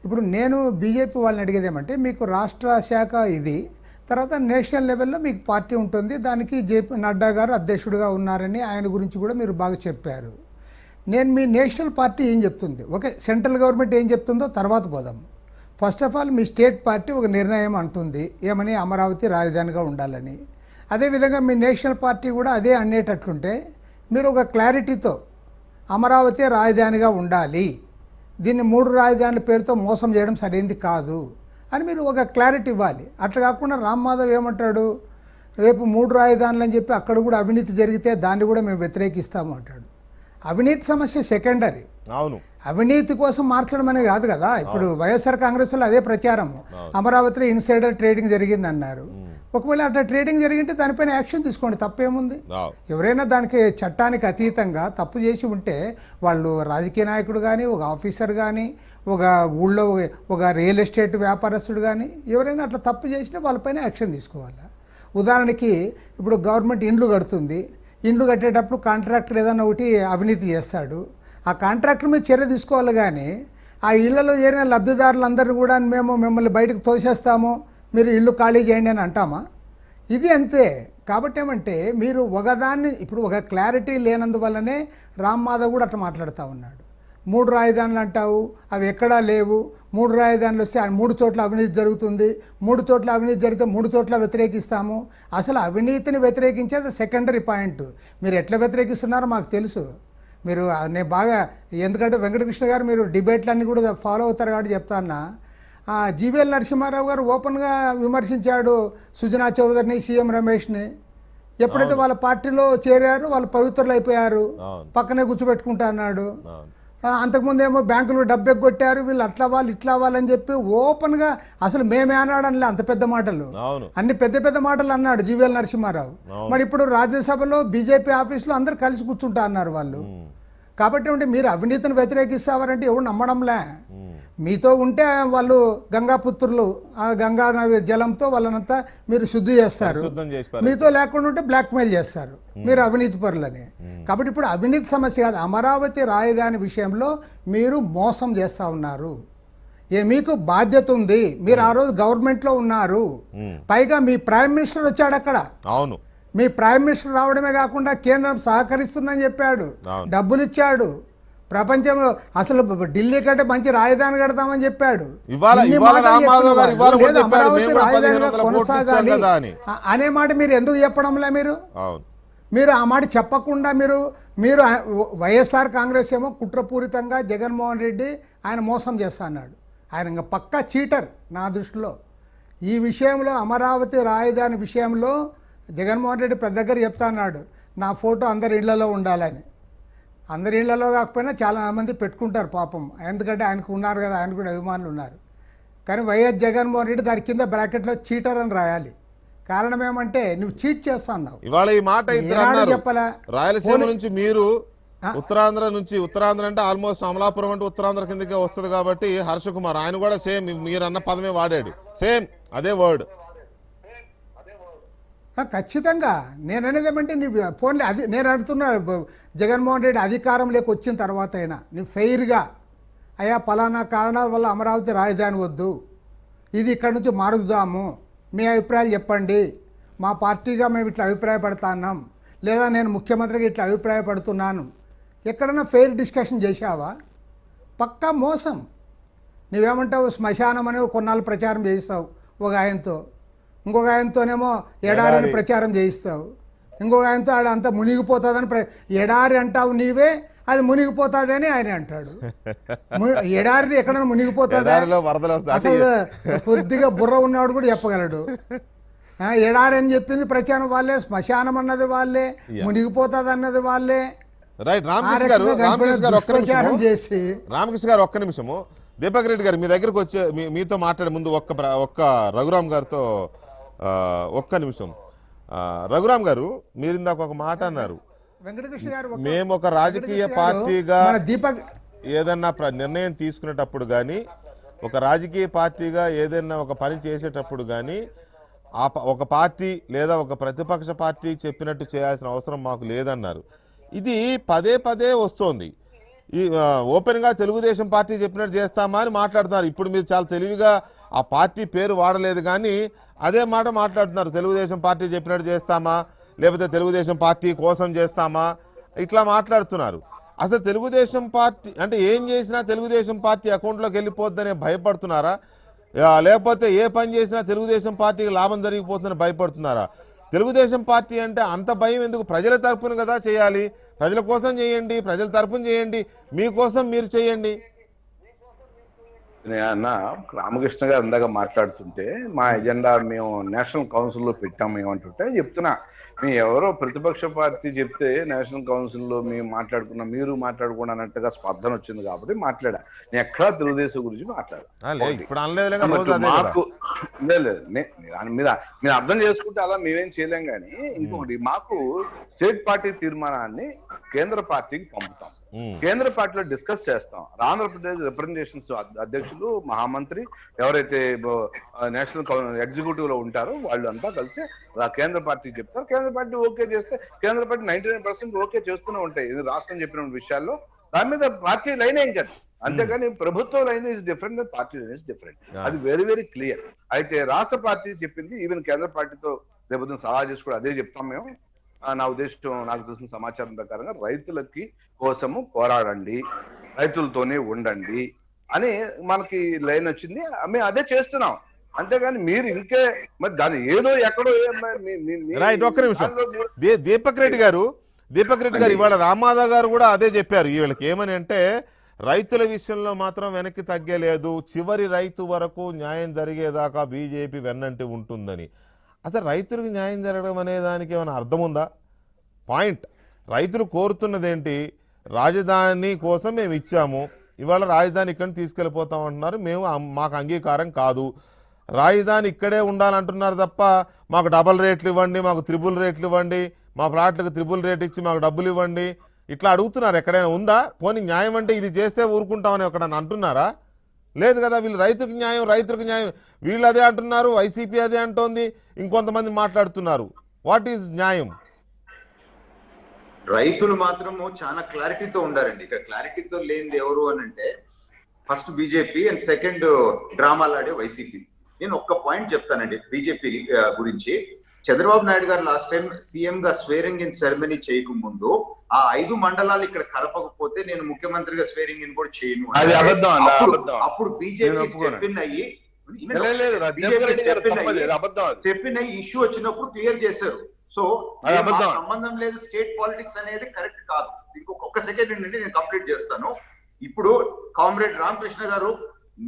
ఇప్పుడు నేను బీజేపీ వాళ్ళని అడిగేది ఏమంటే, మీకు రాష్ట్ర శాఖ ఇది, తర్వాత నేషనల్ లెవెల్లో మీకు పార్టీ ఉంటుంది, దానికి జేపీ నడ్డా గారు అధ్యక్షుడిగా ఉన్నారని ఆయన గురించి కూడా మీరు బాగా చెప్పారు. నేను మీ నేషనల్ పార్టీ ఏం చెప్తుంది, ఓకే, సెంట్రల్ గవర్నమెంట్ ఏం చెప్తుందో తర్వాత పోదాం. First of all me state party ఒక నిర్ణయం అంటుంది, ఏమని అమరావతి రాజధానిగా ఉండాలని. అదేవిధంగా మీ నేషనల్ పార్టీ కూడా అదే అనేటట్లుంటే మీరు ఒక క్లారిటీతో అమరావతి రాజధానిగా ఉండాలి, దీన్ని 3 రాజధానుల పేరుతో మోసం చేయడం సరైనది కాదు అని మీరు ఒక క్లారిటీ ఇవ్వాలి. అట్లా కాకుండా రామ్మాధవ్ ఏమంటాడు, రేపు 3 రాజధానులు అని చెప్పి అక్కడ కూడా అవినీతి జరిగితే దాన్ని కూడా మేము వ్యతిరేకిస్తాము అంటాడు. అవినీతి సమస్య సెకండరీ, అవును, అవినీతి కోసం మార్చడం అనేది కాదు కదా. ఇప్పుడు వైఎస్ఆర్ కాంగ్రెస్లో అదే ప్రచారం, అమరావతిలో ఇన్సైడర్ ట్రేడింగ్ జరిగిందన్నారు. ఒకవేళ అట్లా ట్రేడింగ్ జరిగింటే దానిపైన యాక్షన్ తీసుకోండి, తప్పేముంది. ఎవరైనా దానికి చట్టానికి అతీతంగా తప్పు చేసి ఉంటే వాళ్ళు రాజకీయ నాయకుడు కానీ, ఒక ఆఫీసర్ కానీ, ఒక ఊళ్ళో ఒక రియల్ ఎస్టేట్ వ్యాపారస్తుడు కానీ ఎవరైనా అట్లా తప్పు చేసినా వాళ్ళపైన యాక్షన్ తీసుకోవాలి. ఉదాహరణకి ఇప్పుడు గవర్నమెంట్ ఇండ్లు కడుతుంది, ఇండ్లు కట్టేటప్పుడు కాంట్రాక్టర్ ఏదైనా ఒకటి అవినీతి చేస్తాడు, ఆ కాంట్రాక్టర్ మీద చర్య తీసుకోవాలి. కానీ ఆ ఇళ్లలో చేరిన లబ్ధిదారులందరూ కూడా మేము మిమ్మల్ని బయటకు తోసేస్తాము, మీరు ఇల్లు ఖాళీ చేయండి అని అంటామా? ఇది అంతే. కాబట్టి ఏమంటే మీరు ఒకదాన్ని, ఇప్పుడు ఒక క్లారిటీ లేనందువల్లనే రామ్మాధవ్ కూడా అట్లా మాట్లాడుతూ ఉన్నాడు. 3 రాజధానులు అంటావు, అవి ఎక్కడా లేవు. 3 రాజధానులు వస్తే 3 చోట్ల అవినీతి జరుగుతుంది, 3 చోట్ల అవినీతి జరిగితే 3 చోట్ల వ్యతిరేకిస్తాము. అసలు అవినీతిని వ్యతిరేకించేది సెకండరీ పాయింట్. మీరు ఎట్లా వ్యతిరేకిస్తున్నారో మాకు తెలుసు. మీరు నేను బాగా, ఎందుకంటే వెంకటకృష్ణ గారు మీరు డిబేట్లన్నీ కూడా ఫాలో అవుతారు కాబట్టి చెప్తాన్నా. జీవీఎల్ నరసింహారావు గారు ఓపెన్గా విమర్శించాడు సుజనా చౌదరిని, సీఎం రమేష్ని. ఎప్పుడైతే వాళ్ళ పార్టీలో చేరారు వాళ్ళు పవిత్రులు అయిపోయారు, పక్కనే కూర్చోబెట్టుకుంటా అన్నాడు. అంతకుముందు ఏమో బ్యాంకులు డబ్బు ఎగ్గొట్టారు, వీళ్ళు అట్లా వాళ్ళు ఇట్లా అవ్వాలని చెప్పి ఓపెన్గా, అసలు మేమే అన్నాడనిలే అంత పెద్ద మాటలు, అన్ని పెద్ద పెద్ద మాటలు అన్నాడు జీవీఎల్ నరసింహారావు. మరి ఇప్పుడు రాజ్యసభలో బీజేపీ ఆఫీసులో అందరు కలిసి కూర్చుంటా అన్నారు వాళ్ళు. కాబట్టి మీరు అవినీతిని వ్యతిరేకిస్తావారంటే ఎవరు నమ్మడంలే. మీతో ఉంటే వాళ్ళు గంగాపుత్రులు, ఆ గంగా నది జలంతో వాళ్ళనంతా మీరు శుద్ధి చేస్తారు. శుద్ధం చేసి మీతో లేకుండా ఉంటే బ్లాక్మెయిల్ చేస్తారు, మీరు అవినీతి పరులని. కాబట్టి ఇప్పుడు అవినీతి సమస్య కాదు, అమరావతి రాజధాని విషయంలో మీరు మోసం చేస్తూ ఉన్నారు. మీకు బాధ్యత ఉంది, మీరు ఆ రోజు గవర్నమెంట్లో ఉన్నారు. పైగా మీ ప్రైమ్ మినిస్టర్ వచ్చాడు అక్కడ. అవును, మీ ప్రైమ్ మినిస్టర్ రావడమే కాకుండా కేంద్రం సహకరిస్తుందని చెప్పాడు, డబ్బులు ఇచ్చాడు. ప్రపంచంలో అసలు ఢిల్లీ కంటే మంచి రాజధాని కడతామని చెప్పాడు. అమరావతి రాజధానిగా కొనసాగాలి అనే మాట మీరు ఎందుకు చెప్పడంలే? మీరు ఆ మాట చెప్పకుండా మీరు వైఎస్ఆర్ కాంగ్రెస్ ఏమో కుట్రపూరితంగా జగన్మోహన్ రెడ్డి ఆయన మోసం చేస్తా అన్నాడు. ఆయన ఇంకా పక్కా చీటర్ నా దృష్టిలో. ఈ విషయంలో అమరావతి రాజధాని విషయంలో జగన్మోహన్ రెడ్డి పెద్ద దగ్గర చెప్తా అన్నాడు, నా ఫోటో అందరి ఇళ్లలో ఉండాలని. అందరి ఇళ్లలో కాకపోయినా చాలామంది పెట్టుకుంటారు పాపం, ఎందుకంటే ఆయనకు ఉన్నారు కదా, ఆయన కూడా అభిమానులు ఉన్నారు. కానీ వైఎస్ జగన్మోహన్ రెడ్డి దాని కింద బ్రాకెట్లో చీటర్ అని రాయాలి. కారణం ఏమంటే నువ్వు చీట్ చేస్తా అన్నావు. ఇవాళ ఈ మాట చెప్పలే. రాయలసీమ నుంచి మీరు ఉత్తరాంధ్ర నుంచి, ఉత్తరాంధ్ర అంటే ఆల్మోస్ట్ అమలాపురం అంటే ఉత్తరాంధ్ర కిందకే వస్తుంది కాబట్టి హర్ష కుమార్ ఆయన కూడా సేమ్ మీరు అన్న పదమే వాడాడు, సేమ్ అదే వర్డ్. ఖచ్చితంగా నేను అనేది ఏమంటే నీ ఫోన్లే అది నేను అడుగుతున్నా, జగన్మోహన్ రెడ్డి అధికారంలోకి వచ్చిన తర్వాత అయినా నీ ఫెయిర్గా అయ్యా పలానా కారణాల వల్ల అమరావతి రాజధాని వద్దు, ఇది ఇక్కడ నుంచి మారుద్దాము, మీ అభిప్రాయాలు చెప్పండి, మా పార్టీగా మేము ఇట్లా అభిప్రాయపడుతున్నాం, లేదా నేను ముఖ్యమంత్రికి ఇట్లా అభిప్రాయపడుతున్నాను, ఎక్కడన్నా ఫెయిర్ డిస్కషన్ చేశావా? పక్కా మోసం. నువ్వేమంటావు, శ్మశానం అనేవి కొన్నాళ్ళు ప్రచారం చేయిస్తావు ఒక ఆయనతో, ఇంకొక ఆయనతోనేమో ఎడారిని ప్రచారం చేయిస్తావు, ఇంకొక ఆయనతో ఆడ అంతా మునిగిపోతుందని ఎడారి అంటావు నీవే, అది మునిగిపోతుందని ఆయన అంటాడు. ఎడారిని ఎక్కడైనా మునిగిపోతుందా? అసలు కొద్దిగా బుర్ర ఉన్నవాడు కూడా చెప్పగలడు. ఎడారి అని చెప్పింది ప్రచారం వాళ్ళే, శ్మశానం అన్నది వాళ్ళే, మునిగిపోతుంది అన్నది వాళ్ళే. రైట్. రామకృష్ణ గారు ఒక్క నిమిషము. దీపక్ రెడ్డి గారు మీ దగ్గరకు వచ్చే మీతో మాట్లాడే ముందు ఒక్క రఘురామ్ గారితో ఒక్క నిమిషం. రఘురామ్ గారు, మీరు ఇందాక ఒక మాట అన్నారు, మేము ఒక రాజకీయ పార్టీగా ఏదన్నా నిర్ణయం తీసుకునేటప్పుడు కానీ, ఒక రాజకీయ పార్టీగా ఏదైనా ఒక పని చేసేటప్పుడు కానీ ఒక పార్టీ లేదా ఒక ప్రతిపక్ష పార్టీ చెప్పినట్టు చేయాల్సిన అవసరం మాకు లేదన్నారు. ఇది పదే పదే వస్తోంది. ఈ ఓపెన్గా తెలుగుదేశం పార్టీ చెప్పినట్టు చేస్తామా అని మాట్లాడుతున్నారు. ఇప్పుడు మీరు చాలా తెలివిగా ఆ పార్టీ పేరు వాడలేదు కానీ అదే మాట మాట్లాడుతున్నారు. తెలుగుదేశం పార్టీ చెప్పినట్టు చేస్తామా, లేకపోతే తెలుగుదేశం పార్టీ కోసం చేస్తామా, ఇట్లా మాట్లాడుతున్నారు. అసలు తెలుగుదేశం పార్టీ అంటే ఏం చేసినా తెలుగుదేశం పార్టీ అకౌంట్లోకి వెళ్ళిపోద్దనే భయపడుతున్నారా, లేకపోతే ఏ పని చేసినా తెలుగుదేశం పార్టీకి లాభం జరిగిపోతుందని భయపడుతున్నారా? తెలుగుదేశం పార్టీ అంటే అంత భయం ఎందుకు? ప్రజల తరపున కదా చేయాలి, ప్రజల కోసం చేయండి, ప్రజల తరపున చేయండి, మీకోసం మీరు చేయండి. అన్న రామకృష్ణ గారు ఇందాక మాట్లాడుతుంటే మా ఎజెండా మేము నేషనల్ కౌన్సిల్లో పెట్టాము ఏమంటుంటే చెప్తున్నా, మీ ఎవరో ప్రతిపక్ష పార్టీ చెప్తే నేషనల్ కౌన్సిల్లో మేము మాట్లాడుకున్నాం, మీరు మాట్లాడుకున్నా అన్నట్టుగా స్పర్ధన వచ్చింది కాబట్టి మాట్లాడా. నేను ఎక్కడా తెలుగుదేశం గురించి మాట్లాడా. మీరు అర్థం చేసుకుంటే అలా మేమేం చేయలేం. కానీ ఇంకొకటి, మాకు స్టేట్ పార్టీ తీర్మానాన్ని కేంద్ర పార్టీకి పంపుతాం, కేంద్ర పార్టీలో డిస్కస్ చేస్తాం. ఆంధ్రప్రదేశ్ రిప్రజెంటేషన్స్ అధ్యక్షులు, మహామంత్రి ఎవరైతే నేషనల్ ఎగ్జిక్యూటివ్ లో ఉంటారో వాళ్ళు అంతా కలిసి కేంద్ర పార్టీకి చెప్తారు. కేంద్ర పార్టీ ఓకే చేస్తే కేంద్ర పార్టీ 99% ఓకే చేస్తూనే ఉంటాయి. ఇది రాష్ట్రం చెప్పిన విషయాల్లో దాని మీద పార్టీ లైన్ ఏం కాదు. అంతేగాని ప్రభుత్వ line is different, party line is different. అది వెరీ వెరీ క్లియర్. అయితే రాష్ట్ర పార్టీ చెప్పింది ఈవెన్ కేంద్ర పార్టీతో రేపు సలహా చేసి కూడా అదే చెప్తాం మేము. నా ఉద్దేశం, నాకు తెలిసిన సమాచారం ప్రకారంగా రైతులకి కోసము పోరాడండి, రైతులతోనే ఉండండి అని మనకి లైన్ వచ్చింది. మేము అదే చేస్తున్నాం. అంతేగాని మీరు ఇంకే మరి దాని ఏదో ఎక్కడో ఒక్క నిమిషం. దీపక్ రెడ్డి గారు ఇవాళ రామాదా గారు కూడా అదే చెప్పారు. వీళ్ళకి ఏమని అంటే రైతుల విషయంలో మాత్రం వెనక్కి తగ్గలేదు, చివరి రైతు వరకు న్యాయం జరిగేదాకా బీజేపీ వెన్నంటి ఉంటుందని. అసలు రైతులకు న్యాయం జరగడం అనే దానికి ఏమైనా అర్థం ఉందా? పాయింట్. రైతులు కోరుతున్నది ఏంటి? రాజధాని కోసం మేము ఇచ్చాము, ఇవాళ రాజధాని ఇక్కడిని తీసుకెళ్ళిపోతాం అంటున్నారు. మాకు అంగీకారం కాదు, రాజధాని ఇక్కడే ఉండాలంటున్నారు తప్ప మాకు డబల్ రేట్లు ఇవ్వండి, మాకు త్రిబుల్ రేట్లు ఇవ్వండి, మా ప్లాట్లకు త్రిబుల్ రేట్ ఇచ్చి మాకు డబ్బులు ఇవ్వండి, ఇట్లా అడుగుతున్నారు. ఎక్కడైనా ఉందా? పోనీ న్యాయం అంటే ఇది చేస్తే ఊరుకుంటామని ఎక్కడైనా అంటున్నారా? లేదు కదా. వీళ్ళు రైతుకు న్యాయం, రైతులకు న్యాయం, వీళ్ళు అదే అంటున్నారు, వైసీపీ అదే అంటోంది, ఇంకొంతమంది మాట్లాడుతున్నారు. వాట్ ఈజ్ న్యాయం? రైతులు మాత్రము చాలా క్లారిటీతో ఉండారండి. ఇక్కడ క్లారిటీతో లేనిది ఎవరు అని అంటే ఫస్ట్ బీజేపీ అండ్ సెకండ్ డ్రామాలాడే వైసీపీ. నేను ఒక్క పాయింట్ చెప్తానండి బీజేపీ గురించి. చంద్రబాబు నాయుడు గారు లాస్ట్ టైం సీఎం గా స్వేరింగ్ ఇన్ సెరమనీ చేయక ముందు ఆ 5 మండలాలు ఇక్కడ కలపకపోతే నేను ముఖ్యమంత్రిగా స్వేరింగ్ ఇన్ కూడా చేయను, అప్పుడు బీజేపీ స్టెప్ ఇన్ అయ్యి ఇష్యూ వచ్చినప్పుడు క్లియర్ చేశారు. సో సంబంధం లేదు, స్టేట్ పాలిటిక్స్ అనేది కరెక్ట్ కాదు. ఇంకొక సెకండ్ అండి, నేను కంప్లీట్ చేస్తాను. ఇప్పుడు కామ్రేడ్ రామకృష్ణ గారు,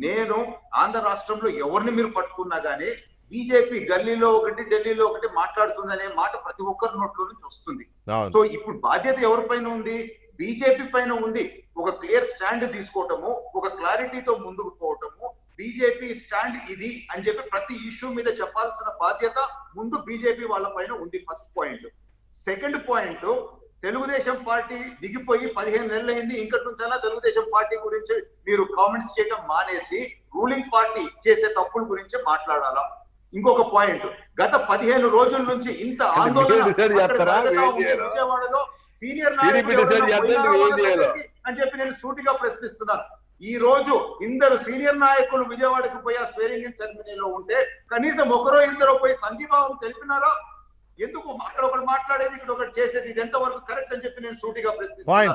నేను ఆంధ్ర రాష్ట్రంలో ఎవరిని మీరు పట్టుకున్నా గానీ బీజేపీ గల్లీలో ఒకటి ఢిల్లీలో ఒకటి మాట్లాడుతుందనే మాట ప్రతి ఒక్కరి నోట్లో నుంచి వస్తుంది. సో ఇప్పుడు బాధ్యత ఎవరిపైన ఉంది? బీజేపీ పైన ఉంది. ఒక క్లియర్ స్టాండ్ తీసుకోవటము, ఒక క్లారిటీతో ముందుకు పోవటము, బీజేపీ స్టాండ్ ఇది అని చెప్పి ప్రతి ఇష్యూ మీద చెప్పాల్సిన బాధ్యత ముందు బీజేపీ వాళ్ళ పైన ఉంది. First point. Second point, Telugu Desam party దిగిపోయి 15 నెలలు అయింది. ఇంకటి నుంచైనా తెలుగుదేశం పార్టీ గురించి మీరు కామెంట్స్ చేయడం మానేసి రూలింగ్ పార్టీ చేసే తప్పుల గురించి మాట్లాడాలా. ఇంకొక పాయింట్, గత 15 రోజుల నుంచి ఇంత ఆందోళన విజయవాడలో సీనియర్ నాయకులు అని చెప్పి నేను సూటిగా ప్రశ్నిస్తున్నాను. ఈ రోజు ఇందరు సీనియర్ నాయకులు విజయవాడకు పోయి ఆ స్వేరింగ్ ఇన్ సెరమనీలో ఉంటే కనీసం ఒకరో ఇద్దరు పోయి సంఘీభావం తెలిపినారా? ఎందుకు అక్కడ ఒకటి మాట్లాడేది, ఇక్కడ ఒకటి చేసేది? ఇది ఎంతవరకు కరెక్ట్ అని చెప్పి నేను సూటిగా ప్రశ్నిస్తున్నాను.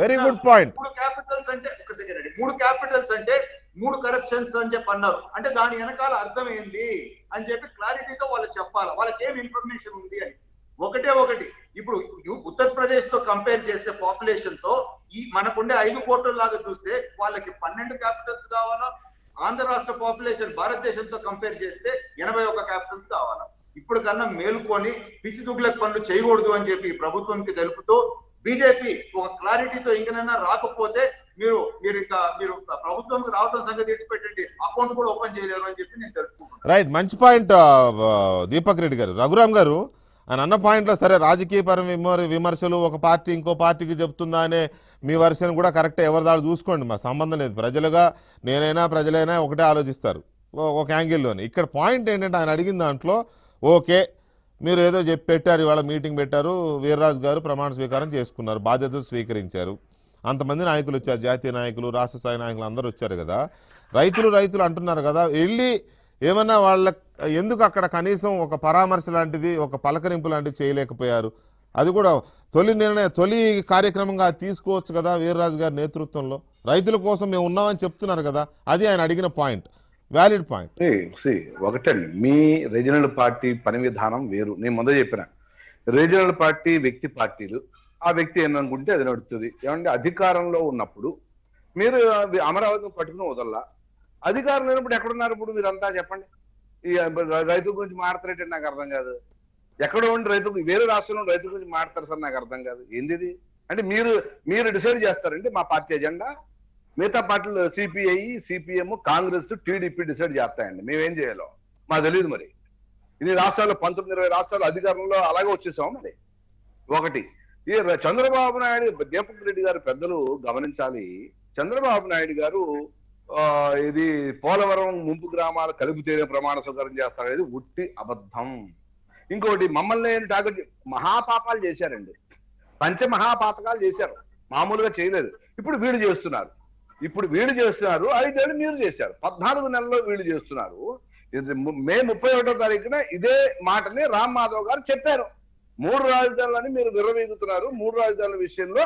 Very good point. 3 క్యాపిటల్స్ అంటే ఒక సెకండ్ అండి, 3 క్యాపిటల్స్ అంటే 3 కరప్షన్స్ అని చెప్పి అన్నారు. అంటే దాని వెనకాల అర్థం ఏంది అని చెప్పి క్లారిటీతో వాళ్ళు చెప్పాలి. వాళ్ళకి ఏం ఇన్ఫర్మేషన్ ఉంది అని. ఒకటి ఇప్పుడు ఉత్తరప్రదేశ్ తో కంపేర్ చేస్తే పాపులేషన్ తో ఈ మనకుండే 5 కోట్ల లాగా చూస్తే వాళ్ళకి 12 క్యాపిటల్స్ కావాలా? ఆంధ్ర రాష్ట్ర పాపులేషన్ భారతదేశంతో కంపేర్ చేస్తే 81 క్యాపిటల్స్ కావాలా? ఇప్పుడు కన్నా మేలుకొని పిచ్చి దుగ్గులకు పనులు చేయకూడదు అని చెప్పి ప్రభుత్వానికి తెలుపుతూ బీజేపీ ఒక క్లారిటీతో ఇంకనైనా రాకపోతే మీరు ప్రభుత్వంకి రావడం సంగతి విడిచిపెట్టండి, అకౌంట్ కూడా ఓపెన్ చేయలేరు అని చెప్పి నేను తెలుసుకుంటున్నాను. రైట్, మంచి పాయింట్ దీపక్ రెడ్డి గారు. రఘురామ్ గారు ఆయన అన్న పాయింట్లో సరే, రాజకీయపరమైన విమర్శలు ఒక పార్టీ ఇంకో పార్టీకి చెప్తుందా అనే మీ వర్షన్ కూడా కరెక్టే. ఎవరి దాడు చూసుకోండి, మా సంబంధం లేదు. ప్రజలుగా నేనైనా ప్రజలైనా ఒకటే ఆలోచిస్తారు ఒక యాంగిల్లోని. ఇక్కడ పాయింట్ ఏంటంటే ఆయన అడిగిన దాంట్లో ఓకే, మీరు ఏదో చెప్పి పెట్టారు, ఇవాళ మీటింగ్ పెట్టారు, వీర్రాజు గారు ప్రమాణ స్వీకారం చేసుకున్నారు, బాధ్యతలు స్వీకరించారు, అంతమంది నాయకులు వచ్చారు, జాతీయ నాయకులు, రాష్ట్ర స్థాయి నాయకులు అందరూ వచ్చారు కదా. రైతులు అంటున్నారు కదా, వెళ్ళి ఏమన్నా వాళ్ళ ఎందుకు అక్కడ కనీసం ఒక పరామర్శ లాంటిది, ఒక పలకరింపు లాంటిది చేయలేకపోయారు? అది కూడా తొలి కార్యక్రమంగా తీసుకోవచ్చు కదా వీర్రాజు గారి నేతృత్వంలో. రైతుల కోసం మేము ఉన్నామని చెప్తున్నారు కదా, అది ఆయన అడిగిన పాయింట్, వ్యాలిడ్ పాయింట్. ఒకటండి, మీ రీజనల్ పార్టీ పని విధానం వేరు. నేను ముందే చెప్పిన, రీజనల్ పార్టీ వ్యక్తి పార్టీలు, ఆ వ్యక్తి ఏమనుకుంటే అది నడుస్తుంది. ఏమంటే అధికారంలో ఉన్నప్పుడు మీరు అమరావతిని పట్టుకుని వదల్లా, అధికారం లేనప్పుడు ఎక్కడున్నారు ఇప్పుడు మీరంతా? చెప్పండి. ఈ రైతుల గురించి మాట్లాడేటంటే నాకు అర్థం కాదు. ఎక్కడో ఉండి రైతులు వేరే రాష్ట్రంలో రైతుల గురించి మాట్లాడతారు సార్, నాకు అర్థం కాదు. ఏంది అంటే మీరు డిసైడ్ చేస్తారంటే మా పార్టీ ఎజెండా, మిగతా పార్టీలు CPI, CPM, Congress, TDP decide చేస్తాయండి. మేమేం చేయాలో మాకు తెలియదు. మరి ఇన్ని రాష్ట్రాల్లో 19-20 రాష్ట్రాలు అధికారంలో అలాగే వచ్చేసాం. మరి ఒకటి, ఈ చంద్రబాబు నాయుడు, దీపక్ రెడ్డి గారు పెద్దలు గమనించాలి. చంద్రబాబు నాయుడు గారు ఇది పోలవరం ముంపు గ్రామాలు కలిపితేనే ప్రమాణ స్వీకారం చేస్తారనేది ఉట్టి అబద్ధం. ఇంకోటి, మమ్మల్ని టార్గెట్ మహాపాపాలు చేశారండి, పంచమహాపాతకాలు చేశారు, మామూలుగా చేయలేదు. ఇప్పుడు వీళ్ళు చేస్తున్నారు. 5 ఏళ్ళు మీరు చేశారు, 14 నెలల్లో వీళ్ళు చేస్తున్నారు. మే 31వ తారీఖున ఇదే మాటని రామ్ మాధవ్ గారు చెప్పారు. 3 రాజధానులని మీరు విర్రవీగుతున్నారు, 3 రాజధానుల విషయంలో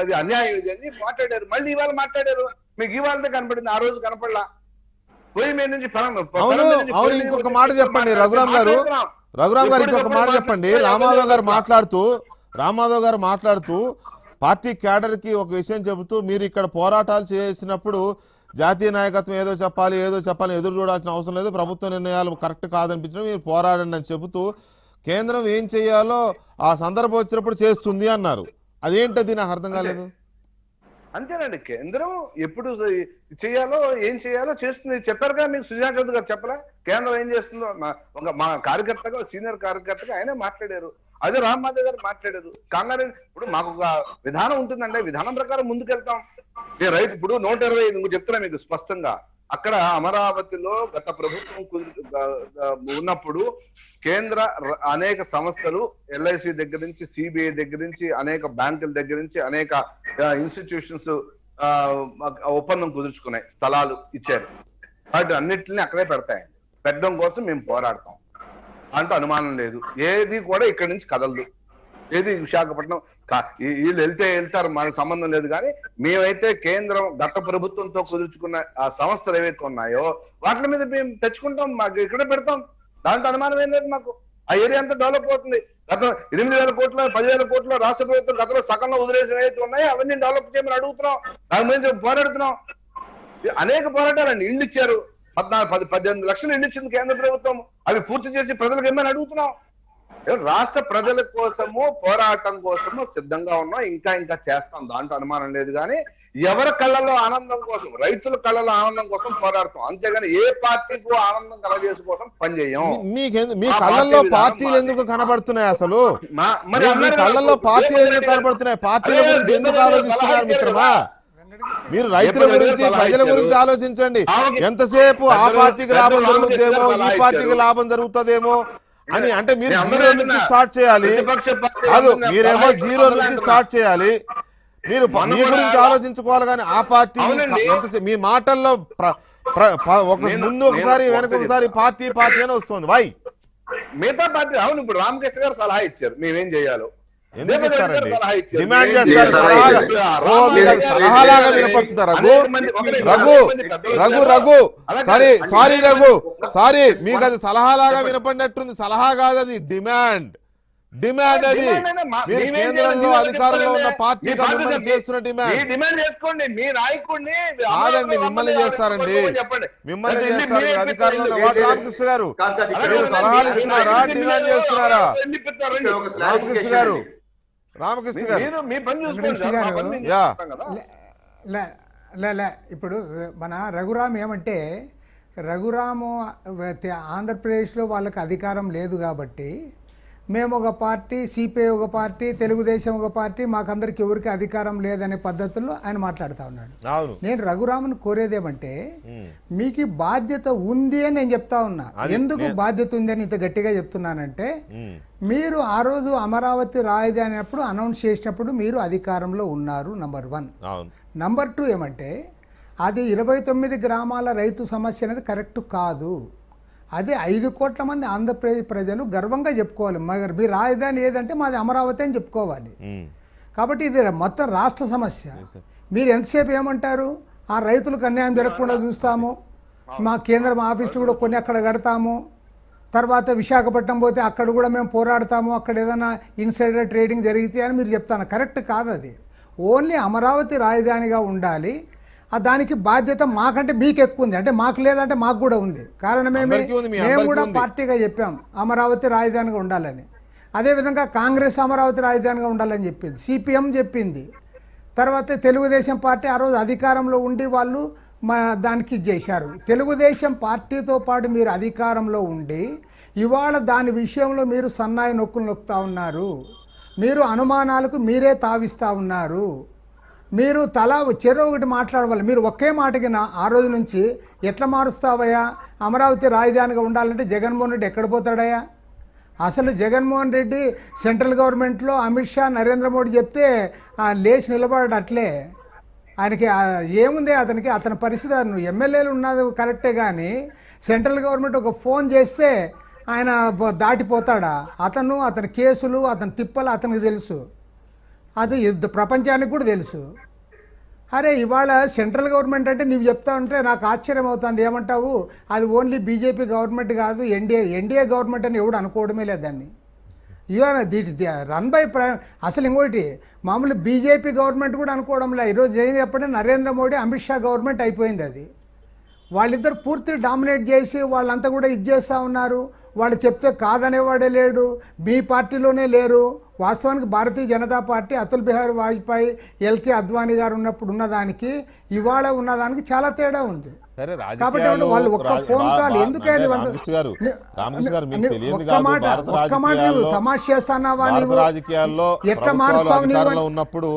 అది అన్యాయం ఇది అని మాట్లాడారు. మళ్ళీ ఇవాళ మాట్లాడారు. మీకు ఇవాళ కనపడింది, ఆ రోజు కనపడలా. పోయి మీద నుంచి అవును. ఇంకొక మాట చెప్పండి రఘురామ్ గారు ఇంకొక మాట చెప్పండి. రామారావు గారు మాట్లాడుతూ పార్టీ క్యాడర్కి ఒక విషయం చెబుతూ, మీరు ఇక్కడ పోరాటాలు చేసినప్పుడు జాతీయ నాయకత్వం ఏదో చెప్పాలి ఎదురు చూడాల్సిన అవసరం లేదు, ప్రభుత్వ నిర్ణయాలు కరెక్ట్ కాదనిపించడం, మీరు పోరాడండి అని చెబుతూ కేంద్రం ఏం చేయాలో ఆ సందర్భం వచ్చినప్పుడు చేస్తుంది అన్నారు. అదేంటది నాకు అర్థం కాలేదు. అంతేనండి, కేంద్రం ఎప్పుడు చేయాలో ఏం చేయాలో చేస్తుంది. చెప్పారుగా మీకు, సుజనా చౌదరి గారు చెప్పరా కేంద్రం ఏం చేస్తుందో? మా కార్యకర్తగా, సీనియర్ కార్యకర్తగా ఆయనే మాట్లాడారు. అదే రామ్ మాధవ్ గారు మాట్లాడారు. కాంగ్రెస్ ఇప్పుడు మాకు ఒక విధానం ఉంటుందండి, విధానం ప్రకారం ముందుకెళ్తాం. నేను రైతు ఇప్పుడు 125 చెప్తున్నా మీకు స్పష్టంగా. అక్కడ అమరావతిలో గత ప్రభుత్వం ఉన్నప్పుడు కేంద్ర అనేక సంస్థలు LIC దగ్గర నుంచి CBI దగ్గర నుంచి అనేక బ్యాంకుల దగ్గర నుంచి అనేక ఇన్స్టిట్యూషన్స్ ఒప్పందం కుదుర్చుకున్నాయి, స్థలాలు ఇచ్చారు. వాటి అన్నిటిని అక్కడే పెడతాయండి. పెట్టడం కోసం మేము పోరాడతాం, అంటూ అనుమానం లేదు. ఏది కూడా ఇక్కడి నుంచి కదలదు. ఏది విశాఖపట్నం వీళ్ళు వెళ్తారు, మనకు సంబంధం లేదు. కానీ మేమైతే కేంద్రం గత ప్రభుత్వంతో కుదుర్చుకున్న ఆ సంస్థలు ఏవైతే ఉన్నాయో వాటి మీద మేము తెచ్చుకుంటాం, మాకు ఇక్కడే పెడతాం. దాంట్లో అనుమానం ఏం లేదు మాకు. ఆ ఏరియా అంతా డెవలప్ అవుతుంది. గత 8,000 కోట్ల 10,000 కోట్ల రాష్ట్ర ప్రభుత్వం గతంలో సగంలో వదిలేసిన ఏవైతే ఉన్నాయో అవన్నీ డెవలప్ చేయమని అడుగుతున్నాం. దాని మీద పోరాడుతున్నాం. అనేక పోరాటాలండి. ఇళ్ళు ఇచ్చారు, 18 లక్షలు ఇళ్ళు ఇచ్చింది కేంద్ర ప్రభుత్వం. అవి పూర్తి చేసి ప్రజలకు ఏమని అడుగుతున్నాం. రాష్ట్ర ప్రజల కోసము పోరాటం కోసము సిద్ధంగా ఉన్నాం, ఇంకా చేస్తాం. దాంట్లో అనుమానం లేదు. కానీ ఎవరి కళ్ళలో ఆనందం కోసం, రైతుల కళ్ళలో ఆనందం కోసం పోరాడతాం. అంతేగాని ఏ పార్టీకు ఆనందం కలగజేసుకోవడం పని చేయం. మీ కళ్ళల్లో పార్టీలు ఎందుకు కనబడుతున్నాయి? అసలు మీ కళ్ళల్లో పార్టీలు ఎందుకు కనబడుతున్నాయి? పార్టీల గురించి ఎందుకు ఆలోచిస్తున్నారు మిత్రమా? మీరు రైతుల గురించి, ప్రజల గురించి ఆలోచించండి. ఎంతసేపు ఆ పార్టీకి లాభం జరుగుతుందేమో, ఈ పార్టీకి లాభం జరుగుతుందేమో అని. అంటే మీరు జీరో నుంచి స్టార్ట్ చేయాలి. కాదు, మీరేమో జీరో నుంచి స్టార్ట్ చేయాలి. మీరు మీ గురించి ఆలోచించుకోవాలి. కానీ ఆ పార్టీ మీ మాటల్లో ముందు ఒకసారి వెనక ఒకసారి పార్టీ అని వస్తుంది. వై మిగతా పార్టీ? అవును, ఇప్పుడు రామకృష్ణ గారు సలహా ఇచ్చారు మేమేం చేయాలో. ఎందుకు ఇస్తారండి? డిమాండ్ చేస్తారు. సలహాలాగా వినపడుతుందా? రఘు సారీ మీకు అది సలహాలాగా వినపడినట్టుంది. సలహా కాదు, అది డిమాండ్. అది మీరు కేంద్రంలో అధికారంలో ఉన్న పార్టీగా మిమ్మల్ని చేస్తున్న డిమాండ్. చేసుకోండి, మీ నాయకుడిని కాదండి, మిమ్మల్ని చేస్తారండి. మిమ్మల్ని చేస్తారు అధికారంలో ఉన్న. రామకృష్ణ గారు, మీరు సలహాలు ఇస్తున్నారా, డిమాండ్ చేస్తున్నారా? రామకృష్ణ గారు ఇప్పుడు మన రఘురామ్ ఏమంటే, రఘురాము ఆంధ్రప్రదేశ్లో వాళ్ళకి అధికారం లేదు కాబట్టి మేము ఒక పార్టీ, CPI ఒక పార్టీ, తెలుగుదేశం ఒక పార్టీ, మాకందరికి ఎవరికి అధికారం లేదనే పద్ధతుల్లో ఆయన మాట్లాడుతూ ఉన్నాడు. నేను రఘురామును కోరేదేమంటే, మీకు బాధ్యత ఉంది అని నేను చెప్తా ఉన్నా. ఎందుకు బాధ్యత ఉంది అని ఇంత గట్టిగా చెప్తున్నానంటే, మీరు ఆ రోజు అమరావతి రాజధాని అప్పుడు అనౌన్స్ చేసినప్పుడు మీరు అధికారంలో ఉన్నారు, నంబర్ 1. నంబర్ 2 ఏమంటే, అది 29 గ్రామాల రైతు సమస్య అనేది కరెక్ట్ కాదు. అదే 5 కోట్ల మంది ఆంధ్రప్రదేశ్ ప్రజలు గర్వంగా చెప్పుకోవాలి. మరి మీ రాజధాని ఏదంటే మాది అమరావతి అని చెప్పుకోవాలి. కాబట్టి ఇది మొత్తం రాష్ట్ర సమస్య. మీరు ఎంతసేపు ఏమంటారు, ఆ రైతులకు అన్యాయం జరగకుండా చూస్తాము, మా కేంద్రం ఆఫీసులు కూడా కొన్ని అక్కడ కడతాము, తర్వాత విశాఖపట్నం పోతే అక్కడ కూడా మేము పోరాడతాము, అక్కడ ఏదైనా ఇన్సైడర్ ట్రేడింగ్ జరిగితే అని మీరు చెప్తాను. కరెక్ట్ కాదు అది. ఓన్లీ అమరావతి రాజధానిగా ఉండాలి. దానికి బాధ్యత మాకంటే మీకు ఎక్కువ ఉంది. అంటే మాకు లేదంటే మాకు కూడా ఉంది. కారణమేమి, మేము కూడా పార్టీగా చెప్పాం అమరావతి రాజధానిగా ఉండాలని. అదేవిధంగా కాంగ్రెస్ అమరావతి రాజధానిగా ఉండాలని చెప్పింది, CPM చెప్పింది. తర్వాత తెలుగుదేశం పార్టీ ఆ రోజు అధికారంలో ఉండి వాళ్ళు దానికి చేశారు. తెలుగుదేశం పార్టీతో పాటు మీరు అధికారంలో ఉండి ఇవాళ దాని విషయంలో మీరు సన్నాయి నొక్కులు నొక్కుతూ ఉన్నారు. మీరు అనుమానాలకు మీరే తావిస్తూ ఉన్నారు. మీరు తలా ఒకటి మాట్లాడవాలి. మీరు ఒకే మాటకి ఆ రోజు నుంచి ఎట్లా మారుస్తావయ్యా, అమరావతి రాజధానిగా ఉండాలంటే జగన్మోహన్ రెడ్డి ఎక్కడ పోతాడయ్యా? అసలు జగన్మోహన్ రెడ్డి సెంట్రల్ గవర్నమెంట్లో అమిత్ షా, నరేంద్ర మోడీ చెప్తే లేచి నిలబడాడు. అట్లే ఆయనకి ఏముంది అతనికి, అతని పరిస్థితి. నువ్వు ఎమ్మెల్యేలు ఉన్నది కరెక్టే, కానీ సెంట్రల్ గవర్నమెంట్ ఒక ఫోన్ చేస్తే ఆయన దాటిపోతాడా? అతని కేసులు, అతని తిప్పలు అతనికి తెలుసు. అది ప్రపంచానికి కూడా తెలుసు. అరే ఇవాళ సెంట్రల్ గవర్నమెంట్ అంటే నీవు చెప్తా ఉంటే నాకు ఆశ్చర్యం అవుతుంది. ఏమంటావు, అది ఓన్లీ బీజేపీ గవర్నమెంట్ కాదు, ఎన్డీఏ గవర్నమెంట్ అని ఎవడు అనుకోవడమే లేదు దాన్ని. ఇవాళ రన్ బై అసలు ఇంకోటి మామూలు బీజేపీ గవర్నమెంట్ కూడా అనుకోవడం లేదు. ఈరోజు ఏం చెప్పండి, నరేంద్ర మోడీ, అమిత్ షా గవర్నమెంట్ అయిపోయింది. అది వాళ్ళిద్దరు పూర్తి డామినేట్ చేసి వాళ్ళంతా కూడా చేస్తూ ఉన్నారు. వాళ్ళు చెప్తే కాదనేవాడే లేడు. మీ పార్టీలోనే లేరు. వాస్తవానికి భారతీయ జనతా పార్టీ అటల్ బిహారీ వాజ్పేయి, LK అద్వానీ గారు ఉన్నప్పుడు ఉన్నదానికి ఇవాళ ఉన్నదానికి చాలా తేడా ఉంది. సరే కాబట్టి రాజకీయాలు వాళ్ళు ఒక్క ఫోన్ కాల్ ఎందుకని రామకృష్ణ గారు మీకు తెలియదు కాదు, భారత ఒక్క మాట రాజకీయాల్లో తమాషా చేస్తానావా భారత నువ్వు? రాజకీయాల్లో ఎట్లా ప్రభుత్వాలు మారుస్తావు నువ్వు? అధికారంలో ఉన్నప్పుడు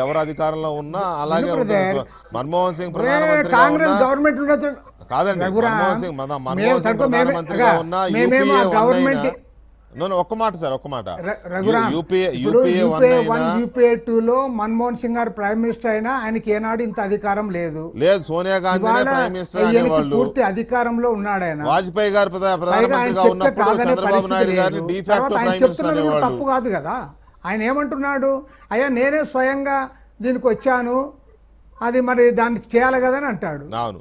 ఎవరు అధికారంలో ఉన్నా అలాగే ఎందుకు ఉంటుంది. బ్రదర్? మన్మోహన్ సింగ్ ఒరే, ప్రధానమంత్రిగా కాంగ్రెస్ ఉన్నా గవర్నమెంట్ ఉండొచ్చు కాదండి, రఘురామ్, మన్మోహన్ సింగ్ మేము తక్కువ ప్రధానమంత్రిగా ఉన్నా మేమేమో ఆ గవర్నమెంట్ ఒక్క మాట సార్, ఒక్క మాట. రఘురామ్, యూపీఏ ఇప్పుడు యూపీఏ యూపీఏ 1 అయినా యూపీఏ 2లో మన్మోహన్ సింగ్ గారు ప్రైమ్ మినిస్టర్ అయినా ఆయనకి ఏనాడు ఇంత అధికారం లేదు. లేదు, సోనియా గాంధీ ఇవాళ ప్రైమ్ మినిస్టర్ ఈయనకి అనేవాళ్ళు. పూర్తి అధికారంలో ఉన్నాడు ఆయన. వాజ్పేయి గారు పైగా ఆయన ప్రధానమంత్రిగా చెప్తే ఉన్నప్పుడు కాదనే చంద్రబాబు పరిస్థితి నాయుడు గారిని లేదు. డిఫాక్టో తర్వాత ఆయన ప్రైమ్ మినిస్టర్ చెప్తున్నది కూడా అనేవాళ్ళు. తప్పు కాదు కదా. ఆయన ఏమంటున్నాడు, అయ్యా నేనే స్వయంగా దీనికి వచ్చాను, అది మరి దానికి చేయాలి కదా అని అంటాడు. అవును,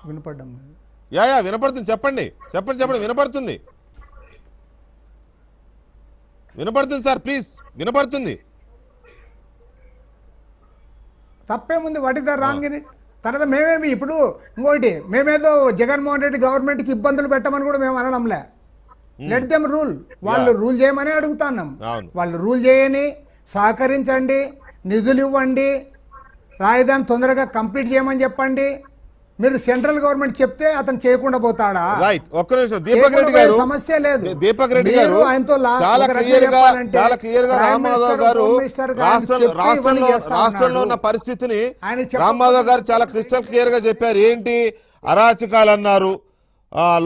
వినపడ్డం లేదు. యా వినపడుతుంది, చెప్పండి వినపడుతుంది సార్, ప్లీజ్ వినపడుతుంది. తప్పేముంది, what is the wrong in it? తర్వాత మేమేమి ఇప్పుడు ఇంకోటి మేమేదో జగన్మోహన్ రెడ్డి గవర్నమెంట్కి ఇబ్బందులు పెట్టమని కూడా మేము అనడంలే. Let them rule. వాళ్ళు రూల్ చేయమని అడుగుతున్నాం. అవును. వాళ్ళు రూల్ చేయని, సహకరించండి, నిధులు ఇవ్వండి, రాజధాని తొందరగా కంప్లీట్ చేయమని చెప్పండి. మీరు సెంట్రల్ గవర్నమెంట్ చెప్తే అతను చేయకుండా పోతాడా? రైట్, ఒక్క నిమిషం. దీపక్ రెడ్డి గారు, సమస్య లేదు. దీపక్ రెడ్డి గారు చాలా క్లియర్ గా రామ్మాధవ్ గారు రాష్ట్రంలో ఉన్న పరిస్థితిని రామ్మాధవ్ గారు చాలా క్రిస్టల్ క్లియర్ గా చెప్పారు. ఏంటి అరాచకాలు అన్నారు,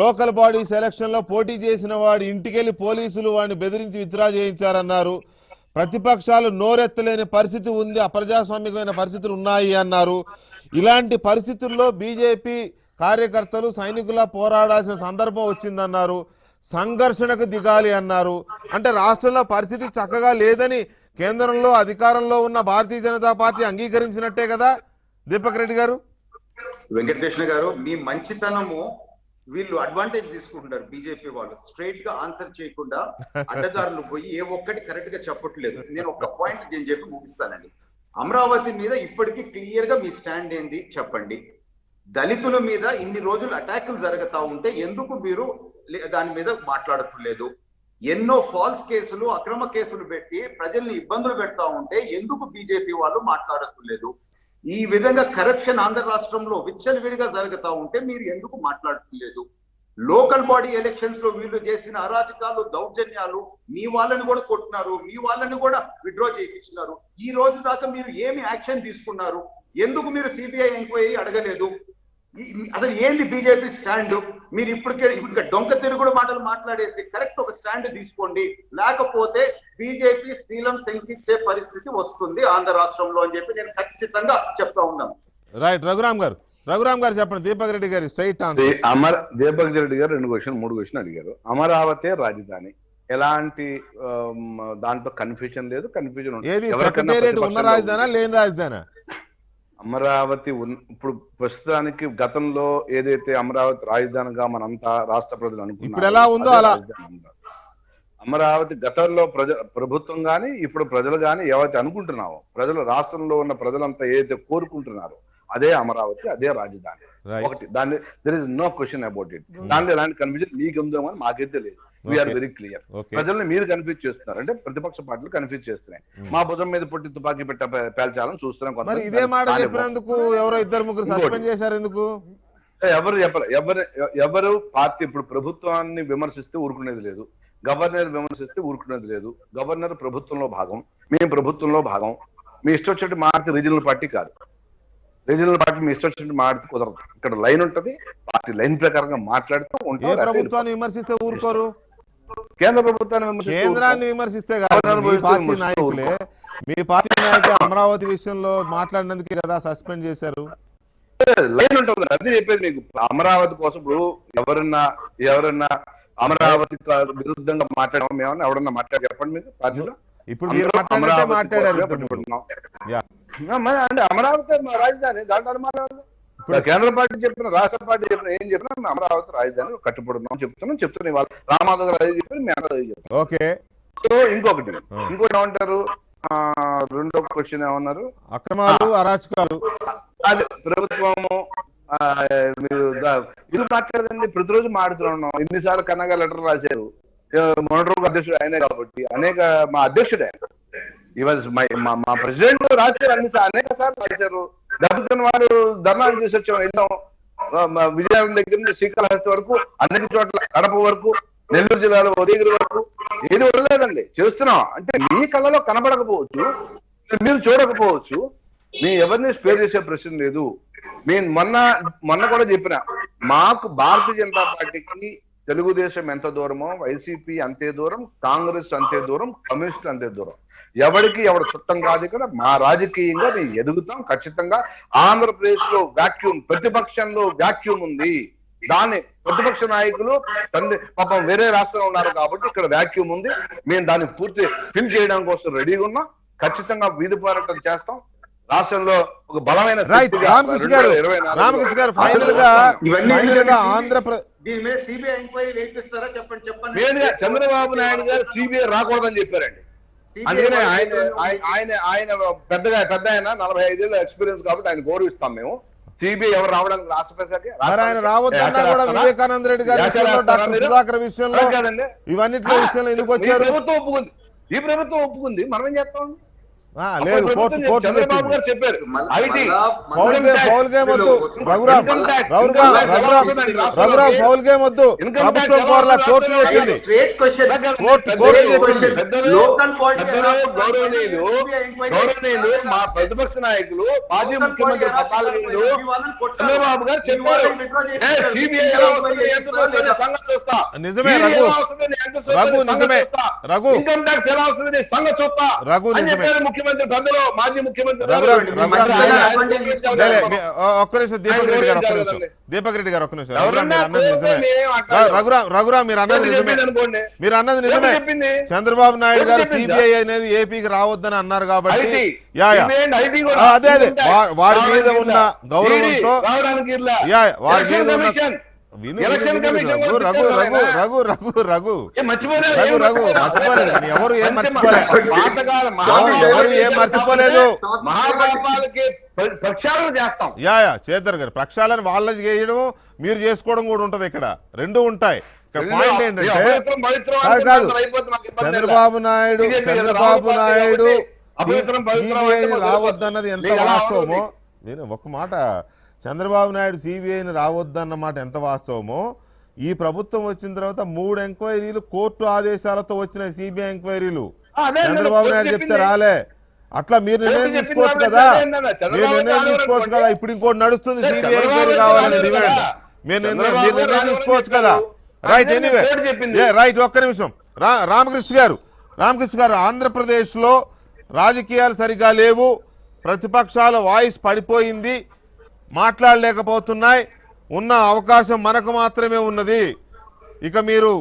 లోకల్ బాడీస్ ఎలక్షన్ లో పోటీ చేసిన వాడి ఇంటికెళ్లి పోలీసులు వాడిని బెదిరించి విత్డ్రా చేయించారన్నారు. ప్రతిపక్షాలు నోరెత్తలేని పరిస్థితి ఉంది, అప్రజాస్వామికమైన పరిస్థితులు ఉన్నాయి అన్నారు. ఇలాంటి పరిస్థితుల్లో బీజేపీ కార్యకర్తలు సైనికులా పోరాడాల్సిన సందర్భం వచ్చిందన్నారు. సంఘర్షణకు దిగాలి అన్నారు. అంటే రాష్ట్రంలో పరిస్థితి చక్కగా లేదని కేంద్రంలో అధికారంలో ఉన్న భారతీయ జనతా పార్టీ అంగీకరించినట్టే కదా దీపక్ రెడ్డి గారు? వెంకటకృష్ణ గారు, మీ మంచితనము వీళ్ళు అడ్వాంటేజ్ తీసుకుంటున్నారు. బీజేపీ వాళ్ళు స్ట్రైట్ గా ఆన్సర్ చేయకుండా అడ్డదారులు పోయి ఏ ఒక్కటి కరెక్ట్ గా చెప్పట్లేదు. నేను ఒక పాయింట్ నేను చెప్పి ముగిస్తానండి. అమరావతి మీద ఇప్పటికీ క్లియర్ గా మీ స్టాండ్ ఏంది చెప్పండి. దళితుల మీద ఇన్ని రోజులు అటాకులు జరుగుతా ఉంటే ఎందుకు మీరు దాని మీద మాట్లాడట్లేదు? ఎన్నో ఫాల్స్ కేసులు, అక్రమ కేసులు పెట్టి ప్రజల్ని ఇబ్బందులు పెడతా ఉంటే ఎందుకు బీజేపీ వాళ్ళు మాట్లాడట్లేదు? ఈ విధంగా కరప్షన్ ఆంధ్ర రాష్ట్రంలో విచ్చలవిడిగా జరుగుతా ఉంటే మీరు ఎందుకు మాట్లాడట్లేదు? లోకల్ బాడీ ఎలక్షన్స్ లో వీళ్ళు చేసిన అరాచకాలు, దౌర్జన్యాలు, మీ వాళ్ళని కూడా కొట్టినారు, మీ వాళ్ళని కూడా విత్డ్రా చేయించినారు. ఈ రోజు దాకా మీరు ఏమి యాక్షన్ తీసుకున్నారు? ఎందుకు మీరు సిబిఐ ఎంక్వైరీ అడగలేదు? అసలు ఏంటి బీజేపీ స్టాండ్? మీరు ఇప్పుడు డొంక తిరుగుడు మాటలు మాట్లాడేసి కరెక్ట్ ఒక స్టాండ్ తీసుకోండి, లేకపోతే బీజేపీ శీలం శంకించే పరిస్థితి వస్తుంది ఆంధ్ర రాష్ట్రంలో అని చెప్పి నేను ఖచ్చితంగా చెప్తా ఉన్నాను. రైట్, రఘురామ్ గారు చెప్పండి. దీపక్ రెడ్డి గారు స్ట్రైట్ ఆన్సర్. దీపక్ రెడ్డి గారు 3 క్వశ్చన్ అడిగారు. అమరావతి రాజధాని ఎలాంటి దాంట్లో కన్ఫ్యూజన్ లేదు. ఏది సెక్రటేరియట్ ఉన్న రాజధానా లేని రాజధానా? అమరావతి ఇప్పుడు ప్రస్తుతానికి గతంలో ఏదైతే అమరావతి రాజధానిగా మనంతా రాష్ట్ర ప్రజలు అనుకున్నారు, ఇప్పుడు ఎలా ఉందో అలా అమరావతి గతంలో ప్రభుత్వం గాని ఇప్పుడు ప్రజలు గాని ఏవైతే అనుకుంటున్నామో, ప్రజలు రాష్ట్రంలో ఉన్న ప్రజలంతా ఏదైతే కోరుకుంటున్నారో అదే అమరావతి, అదే రాజధాని. ఒకటి దాన్ని there is no question about it. దాంట్లో ఎలాంటి కన్ఫ్యూజన్ మీకు ఉందో అని మాకైతే లేదు. We are very clear. ప్రజల్ని మీరు కన్ఫ్యూజ్ చేస్తున్నారు, అంటే ప్రతిపక్ష పార్టీలు కన్ఫ్యూజ్ చేస్తున్నాయి. మా భుజం మీద పొట్టి తుపాకీ పేల్చాలని చూస్తున్నాం. ఇదే మాట చెప్పినందుకు ఎవరో 2-3 సస్పెండ్ చేశారు ఎందుకు? ఎవరు పార్టీ ఇప్పుడు ప్రభుత్వాన్ని విమర్శిస్తే ఊరుకునేది లేదు, గవర్నర్ విమర్శిస్తే ఊరుకునేది లేదు. గవర్నర్ ప్రభుత్వంలో భాగం, మేము ప్రభుత్వంలో భాగం. మీ ఇష్టం వచ్చినట్టు మారితే రీజనల్ పార్టీ కాదు. రీజనల్ పార్టీ మీ ఇష్టం వచ్చినట్టు మారితే కుదరదు. ఇక్కడ లైన్ ఉంటది, పార్టీ లైన్ ప్రకారంగా మాట్లాడుతూ ఉంటాం. ఏ ప్రభుత్వాన్ని విమర్శిస్తే ఊరుకోరు? కేంద్ర ప్రభుత్వాన్ని కేంద్రాన్ని విమర్శిస్తే కాదు, మీ పార్టీ నాయకులే. మీ పార్టీ నాయకులు అమరావతి విషయంలో మాట్లాడినందుకే కదా సస్పెండ్ చేశారు. లైన్ ఉంటుంది, అదే చెప్పేది మీకు. అమరావతి కోసం ఇప్పుడు ఎవరన్నా అమరావతి విరుద్ధంగా మాట్లాడమో మేమన్నా ఎవరన్నా మాట్లాడి చెప్పండి మీకు పార్టీలో. ఇప్పుడు మీరు మాట్లాడారు. అంటే అమరావతి రాజధాని, దాంట్లో అనుమానం. కేంద్ర పార్టీ చెప్పిన, రాష్ట్ర పార్టీ చెప్పిన, ఏం చెప్పినా అమరావతి రాజధాని కట్టుబడున్నాం చెప్తున్నాం. వాళ్ళు రామాధవ్ గారు అది చెప్పి మేము అది చెప్తాం. ఓకే. సో ఇంకోటి ఏమంటారు, రెండో క్వశ్చన్ ఏమన్నారు? అక్రమాలు, అరాచకాలు. అదే ప్రభుత్వము మీరు మాట్లాడదండి. ప్రతిరోజు మాట్లాడుతున్నాం. ఇన్నిసార్లు కన్నగా లెటర్ రాశారు. మొన్నటి రోజు అధ్యక్షుడు ఆయనే కాబట్టి మా అధ్యక్షుడే మా ప్రెసిడెంట్ రాశారు. అనేక సార్లు రాశారు. దెబ్బతిన్న వాళ్ళు ధర్నాలు చేసి వచ్చాం, వెళ్ళాం. విజయనగరం దగ్గర నుంచి శ్రీకాళహస్తి వరకు, అన్ని చోట్ల కడప వరకు, నెల్లూరు జిల్లాలో ఉదయగిరి వరకు ఏది వదలేదండి. చేస్తున్నాం అంటే మీ కళ్ళలో కనబడకపోవచ్చు, మీరు చూడకపోవచ్చు, మీ ఎవరిని స్పేర్ చేసే ప్రశ్న లేదు. నేను మొన్న కూడా చెప్పిన, మాకు భారతీయ జనతా పార్టీకి తెలుగుదేశం ఎంత దూరమో వైసీపీ అంతే దూరం, కాంగ్రెస్ అంతే దూరం, కమ్యూనిస్ట్ అంతే దూరం. ఎవరికి ఎవరు చుట్టం కాదు. ఇక్కడ మా రాజకీయంగా మేము ఎదుగుతాం ఖచ్చితంగా. ఆంధ్రప్రదేశ్ లో వ్యాక్యూమ్, ప్రతిపక్షంలో వ్యాక్యూమ్ ఉంది. దాన్ని ప్రతిపక్ష నాయకులు పాపం వేరే రాష్ట్రంలో ఉన్నారు కాబట్టి ఇక్కడ వ్యాక్యూమ్ ఉంది. మేము దాన్ని పూర్తి ఫిల్ చేయడం కోసం రెడీగా ఉన్నాం. ఖచ్చితంగా వీధి పోరాటం చేస్తాం. రాష్ట్రంలో ఒక బలమైన రామకృష్ణ గారు ఫైనల్ గా ఆంధ్రప్రదేశ్ దీని మీద సిబిఐ ఎంక్వైరీ వేపిస్తారా? చెప్పండి. చంద్రబాబు నాయుడు గారు సిబిఐ రాకూడదని చెప్పారండి. అందుకనే ఆయన పెద్ద ఆయన 45 ఏళ్ళ ఎక్స్పీరియన్స్ కాబట్టి ఆయన గౌరవిస్తాం మేము. సిబిఐ ఎవరు రావడానికి రాష్ట్రపతి ఆయన రావద్దన్నా కూడా వివేకానంద రెడ్డి గారి విషయంలో, డాక్టర్ సుధాకర్ విషయంలో, ఇవన్నిటి విషయంలో ఎందుకు వచ్చారు? ఈ ప్రభుత్వం ఒప్పుకుంది, మనం ఏం చేస్తాం? లేదు, కోర్టు చంద్రబాబు గారు చెప్పారు ఫౌల్ గేమ్ వద్దు రఘురామ్, ఫౌల్ గేమ్ వద్దు, ప్రభుత్వం కోరలా, కోర్టు చెప్పింది. గౌరవనీయులు మా ప్రతిపక్ష నాయకులు, మాజీ ముఖ్యమంత్రి చంద్రబాబు గారు చెప్పారు, నిజమే రఘు, నిజమే రఘు, ఇన్కమ్ ట్యాక్స్ ఎలా వస్తుంది సంగతి చూస్తా రఘు, నిజమే. ముఖ్యమంత్రి పెద్దలు, మాజీ ముఖ్యమంత్రి ఒక్క నిమిషం, దీపక్ రెడ్డి గారు ఒక్క నిమిషం, దీపక్ రెడ్డి గారు ఒక్క నిమిషం. రఘురామ్ మీరు అన్నది నిజమే, మీరు అన్నది నిజమే. చంద్రబాబు నాయుడు గారు సిబిఐ అనేది ఏపీకి రావద్దని అన్నారు కాబట్టి అదే వారి మీద ఉన్న గౌరవంతో, వారి మీద ఉన్న ఎవరు ఏం మర్చిపోలేదు. మహాపాపాలకి ప్రక్షాళన చేస్తాం. చేద్దరు గారు, ప్రక్షాళన వాళ్ళకి చేయడం, మీరు చేసుకోవడం కూడా ఉంటది. ఇక్కడ రెండు ఉంటాయి. ఇక్కడ పాయింట్ ఏంటంటే కాదు, చంద్రబాబు నాయుడు సిబిఐని రావద్దన్నది ఎంత వాస్తవమో, నేను ఒక మాట, చంద్రబాబు నాయుడు సిబిఐని రావద్దన్నమాట ఎంత వాస్తవమో, ఈ ప్రభుత్వం వచ్చిన తర్వాత 3 ఎంక్వైరీలు కోర్టు ఆదేశాలతో వచ్చిన సిబిఐ ఎంక్వైరీలు. చంద్రబాబు నాయుడు చెప్తే రాలే. అట్లా మీరు నిర్ణయం తీసుకోవచ్చు కదా, ఇప్పుడు ఇంకోటి నడుస్తుంది, సిబిఐ ఎంక్వైరీ కావాలని డిమాండ్. మీరు నిర్ణయం తీసుకోవచ్చు కదా. Right, anyway right. ఒక్క నిమిషం, రామకృష్ణ గారు, ఆంధ్రప్రదేశ్ లో రాజకీయాలు సరిగా లేవు, ప్రతిపక్షాల వాయిస్ పడిపోయింది, మాట్లాడలేకపోతున్నాయి, ఉన్న అవకాశం మనకు మాత్రమే ఉన్నది. ఇక మీరు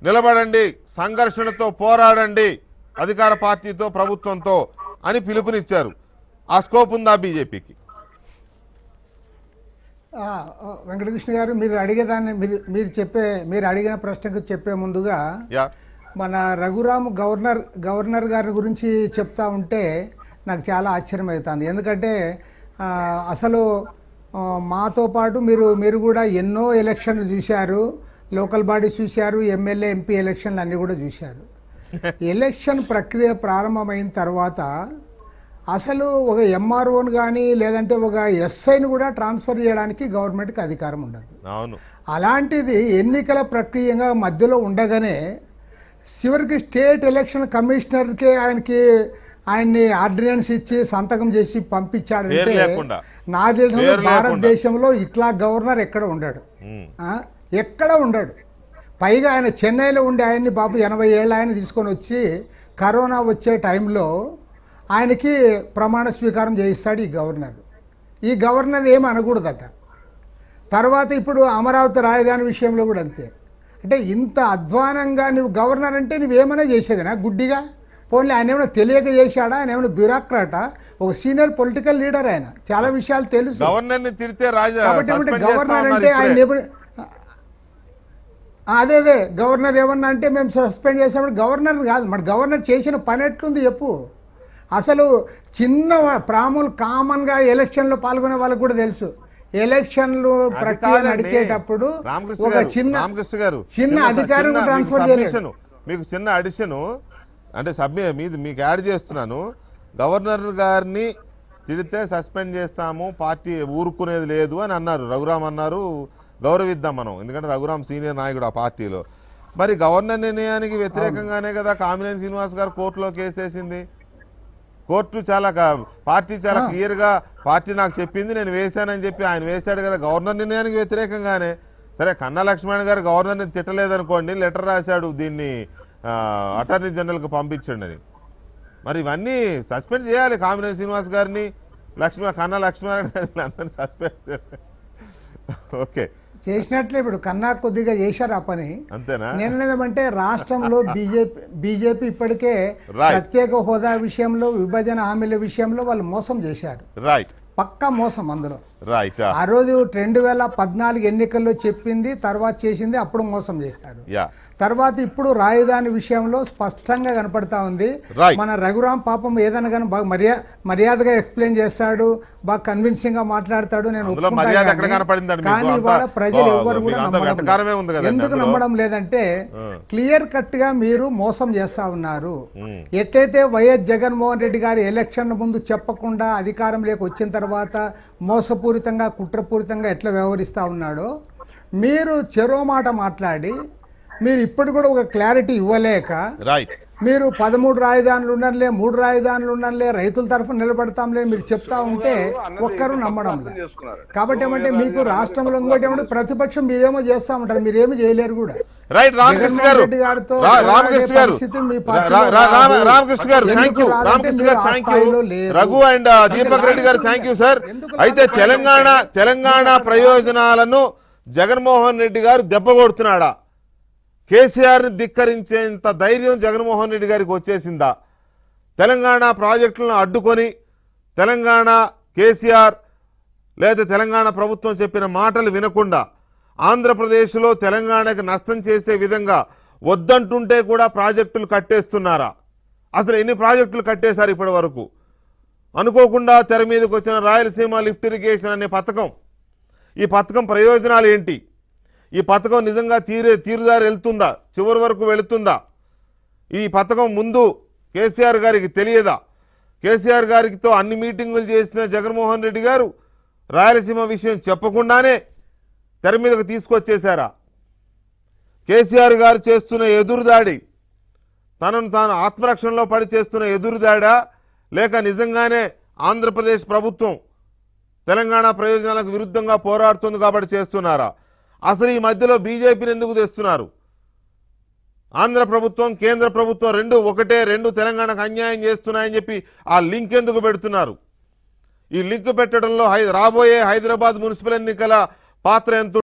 నిలబడండి, సంఘర్షణతో పోరాడండి అధికార పార్టీతో, ప్రభుత్వంతో అని పిలుపునిచ్చారు. ఆ స్కోప్ ఉందా బీజేపీకి? వెంకటకృష్ణ గారు, మీరు అడిగేదాన్ని మీరు అడిగిన ప్రశ్నకు చెప్పే ముందుగా మన రఘురామ్ గవర్నర్ గారి గురించి చెప్తా ఉంటే నాకు చాలా ఆశ్చర్యం అవుతుంది. ఎందుకంటే అసలు మాతో పాటు మీరు కూడా ఎన్నో ఎలక్షన్లు చూశారు, లోకల్ బాడీస్ చూశారు, ఎమ్మెల్యే ఎంపీ ఎలక్షన్లు అన్నీ కూడా చూశారు. ఎలక్షన్ ప్రక్రియ ప్రారంభమైన తర్వాత అసలు ఒక ఎంఆర్ఓని కానీ లేదంటే ఒక ఎస్ఐని కూడా ట్రాన్స్ఫర్ చేయడానికి గవర్నమెంట్కి అధికారం ఉండదు. అలాంటిది ఎన్నికల ప్రక్రియగా మధ్యలో ఉండగానే చివరికి స్టేట్ ఎలక్షన్ కమిషనర్కే ఆయన్ని ఆర్డినెన్స్ ఇచ్చి సంతకం చేసి పంపించాడంటే నాకు తెలిసిన భారతదేశంలో ఇట్లా గవర్నర్ ఎక్కడ ఉండడు. పైగా ఆయన చెన్నైలో ఉండి ఆయన్ని బాబు 80 ఏళ్ళ ఆయన తీసుకొని వచ్చి కరోనా వచ్చే టైంలో ఆయనకి ప్రమాణ స్వీకారం చేయిస్తాడు ఈ గవర్నర్ ఏమి అనకూడదట. తర్వాత ఇప్పుడు అమరావతి రాజధాని విషయంలో కూడా అంతే. అంటే ఇంత అధ్వానంగా నువ్వు గవర్నర్ అంటే నువ్వేమైనా చేసేదినా గుడ్డిగా? పోన్లే, ఆయన ఏమైనా తెలియక చేశాడా? ఆయన ఏమైనా బ్యూరోక్రాటా? ఒక సీనియర్ పొలిటికల్ లీడర్, ఆయన చాలా విషయాలు తెలుసు. కాబట్టి గవర్నర్ అంటే ఆయన అదే గవర్నర్ ఏమన్నా అంటే మేము సస్పెండ్ చేసాము. గవర్నర్ కాదు, మరి గవర్నర్ చేసిన పని ఎట్లుంది చెప్పు. అసలు చిన్న కామన్గా ఎలక్షన్లో పాల్గొనే వాళ్ళకు కూడా తెలుసు, ఎలక్షన్లు ప్రక్రియ నడిచేటప్పుడు ఒక చిన్న అధికారిని ట్రాన్స్ఫర్ చేయలేదు. మీకు చిన్న అడిషన్ అంటే మీకు యాడ్ చేస్తున్నాను. గవర్నర్ గారిని తిడితే సస్పెండ్ చేస్తాము, పార్టీ ఊరుకునేది లేదు అని అన్నారు. రఘురామ్ అన్నారు, గౌరవిద్దాం మనం, ఎందుకంటే రఘురామ్ సీనియర్ నాయకుడు ఆ పార్టీలో. మరి గవర్నర్ నిర్ణయానికి వ్యతిరేకంగానే కదా కామినేని శ్రీనివాస్ గారు కోర్టులో కేసేసింది. కోర్టు పార్టీ చాలా క్లియర్గా పార్టీ నాకు చెప్పింది, నేను వేశానని చెప్పి ఆయన వేశాడు కదా గవర్నర్ నిర్ణయానికి వ్యతిరేకంగానే. సరే కన్నా లక్ష్మణ్ గారు గవర్నర్ని తిట్టలేదనుకోండి, లెటర్ రాశాడు దీన్ని అటార్నీ జనరల్కి పంపించండి అని. మరి ఇవన్నీ సస్పెండ్ చేయాలి. కామినేని శ్రీనివాస్ గారిని, కన్నా లక్ష్మీనారాయణ గారిని అందరినీ సస్పెండ్. ఓకే, చేసినట్లే ఇప్పుడు కన్నా కొద్దిగా చేశారు ఆ పని. అంతేనా? నేనేమంటే రాష్ట్రంలో బీజేపీ ఇప్పటికే Right. ప్రత్యేక హోదా విషయంలో, విభజన హామీల విషయంలో వాళ్ళు మోసం చేశారు. రైట్ పక్కా మోసం అందులో. రైట్. ఆ రోజు 2014 ఎన్నికల్లో చెప్పింది, తర్వాత చేసింది, అప్పుడు మోసం చేశారు. యా, తర్వాత ఇప్పుడు రాజధాని విషయంలో స్పష్టంగా కనపడతా ఉంది. Right. మన రఘురామ్ పాపం ఏదైనా కానీ బాగా మర్యాదగా ఎక్స్ప్లెయిన్ చేస్తాడు, బాగా కన్విన్సింగ్ గా మాట్లాడతాడు. నేను అందులో ఒప్పుకుంటా మర్యాద కానీ, ఎక్కడ కనపడిందండి మీకు? కానీ అంతా- ఇవాళ ప్రజలు ఓ, ఎవరు కూడా మీకు అంతా నమ్మడం వెటకారమే ఉంది లేదు. కదండి ఎందుకు అందులో? నమ్మడం లేదంటే క్లియర్ కట్ గా మీరు మోసం చేస్తా ఉన్నారు. ఎట్లయితే వైఎస్ జగన్మోహన్ రెడ్డి గారి ఎలక్షన్ ముందు చెప్పకుండా అధికారంలోకి వచ్చిన తర్వాత మోసపూరితంగా, కుట్రపూరితంగా ఎట్లా వ్యవహరిస్తా ఉన్నాడో, మీరు చెరో మాట మాట్లాడి మీరు ఇప్పుడు కూడా ఒక క్లారిటీ ఇవ్వలేక, రైట్. మీరు 13 రాజధానులు ఉండనులే, 3 రాజధానులు ఉండనులే, రైతుల తరఫున నిలబడతాంలే మీరు చెప్తా ఉంటే ఒక్కరు నమ్మడం లేదు. కాబట్టి ఏమంటే మీకు రాష్ట్రంలో ఇంకోటి ఏమంటే ప్రతిపక్షం మీరేమో చేస్తా ఉంటారు, మీరేమీ చేయలేరు కూడా. రైట్. రామకృష్ణ గారు, రెడ్డి గారితో రామకృష్ణ గారు, పరిస్థితి మీ పార్టీలో రాదు. రామకృష్ణ గారు థ్యాంక్ యూ. ఎందుకు రాదంటే రామకృష్ణ మీరు గారు ఆ థ్యాంక్ యూ. స్థాయిలో లేరు. రఘు అండ్ దీపక్ రెడ్డి గారు థ్యాంక్ యూ సార్. ఎందుకు అయితే రాదు? తెలంగాణ ప్రయోజనాలను జగన్మోహన్ రెడ్డి గారు దెబ్బ కొడుతున్నాడా? కేసీఆర్ని ధిక్కరించేంత ధైర్యం జగన్మోహన్ రెడ్డి గారికి వచ్చేసిందా? తెలంగాణ ప్రాజెక్టులను అడ్డుకొని తెలంగాణ కేసీఆర్ లేదా తెలంగాణ ప్రభుత్వం చెప్పిన మాటలు వినకుండా ఆంధ్రప్రదేశ్లో తెలంగాణకు నష్టం చేసే విధంగా వద్దంటుంటే కూడా ప్రాజెక్టులు కట్టేస్తున్నారా? అసలు ఎన్ని ప్రాజెక్టులు కట్టేశారు ఇప్పటి వరకు? అనుకోకుండా తెర మీదకి వచ్చిన రాయలసీమ లిఫ్ట్ ఇరిగేషన్ అనే పథకం, ఈ పథకం ప్రయోజనాలు ఏంటి? ఈ పథకం నిజంగా తీరుదారి వెళ్తుందా? చివరి వరకు వెళుతుందా? ఈ పథకం ముందు కేసీఆర్ గారికి తెలియదా? కేసీఆర్ గారితో అన్ని మీటింగులు చేసిన జగన్మోహన్ రెడ్డి గారు రాయలసీమ విషయం చెప్పకుండానే తెర మీదకు తీసుకొచ్చేశారా? కేసీఆర్ గారు చేస్తున్న ఎదురుదాడి తనను తాను ఆత్మరక్షణలో పడి చేస్తున్న ఎదురుదాడా, లేక నిజంగానే ఆంధ్రప్రదేశ్ ప్రభుత్వం తెలంగాణ ప్రయోజనాలకు విరుద్ధంగా పోరాడుతుంది కాబట్టి చేస్తున్నారా? అసలు ఈ మధ్యలో బీజేపీని ఎందుకు తెస్తున్నారు? ఆంధ్ర ప్రభుత్వం, కేంద్ర ప్రభుత్వం రెండు ఒకటే, రెండు తెలంగాణకు అన్యాయం చేస్తున్నాయని చెప్పి ఆ లింక్ ఎందుకు పెడుతున్నారు? ఈ లింక్ పెట్టడంలో రాబోయే హైదరాబాద్ మున్సిపల్ ఎన్నికల పాత్ర ఎంత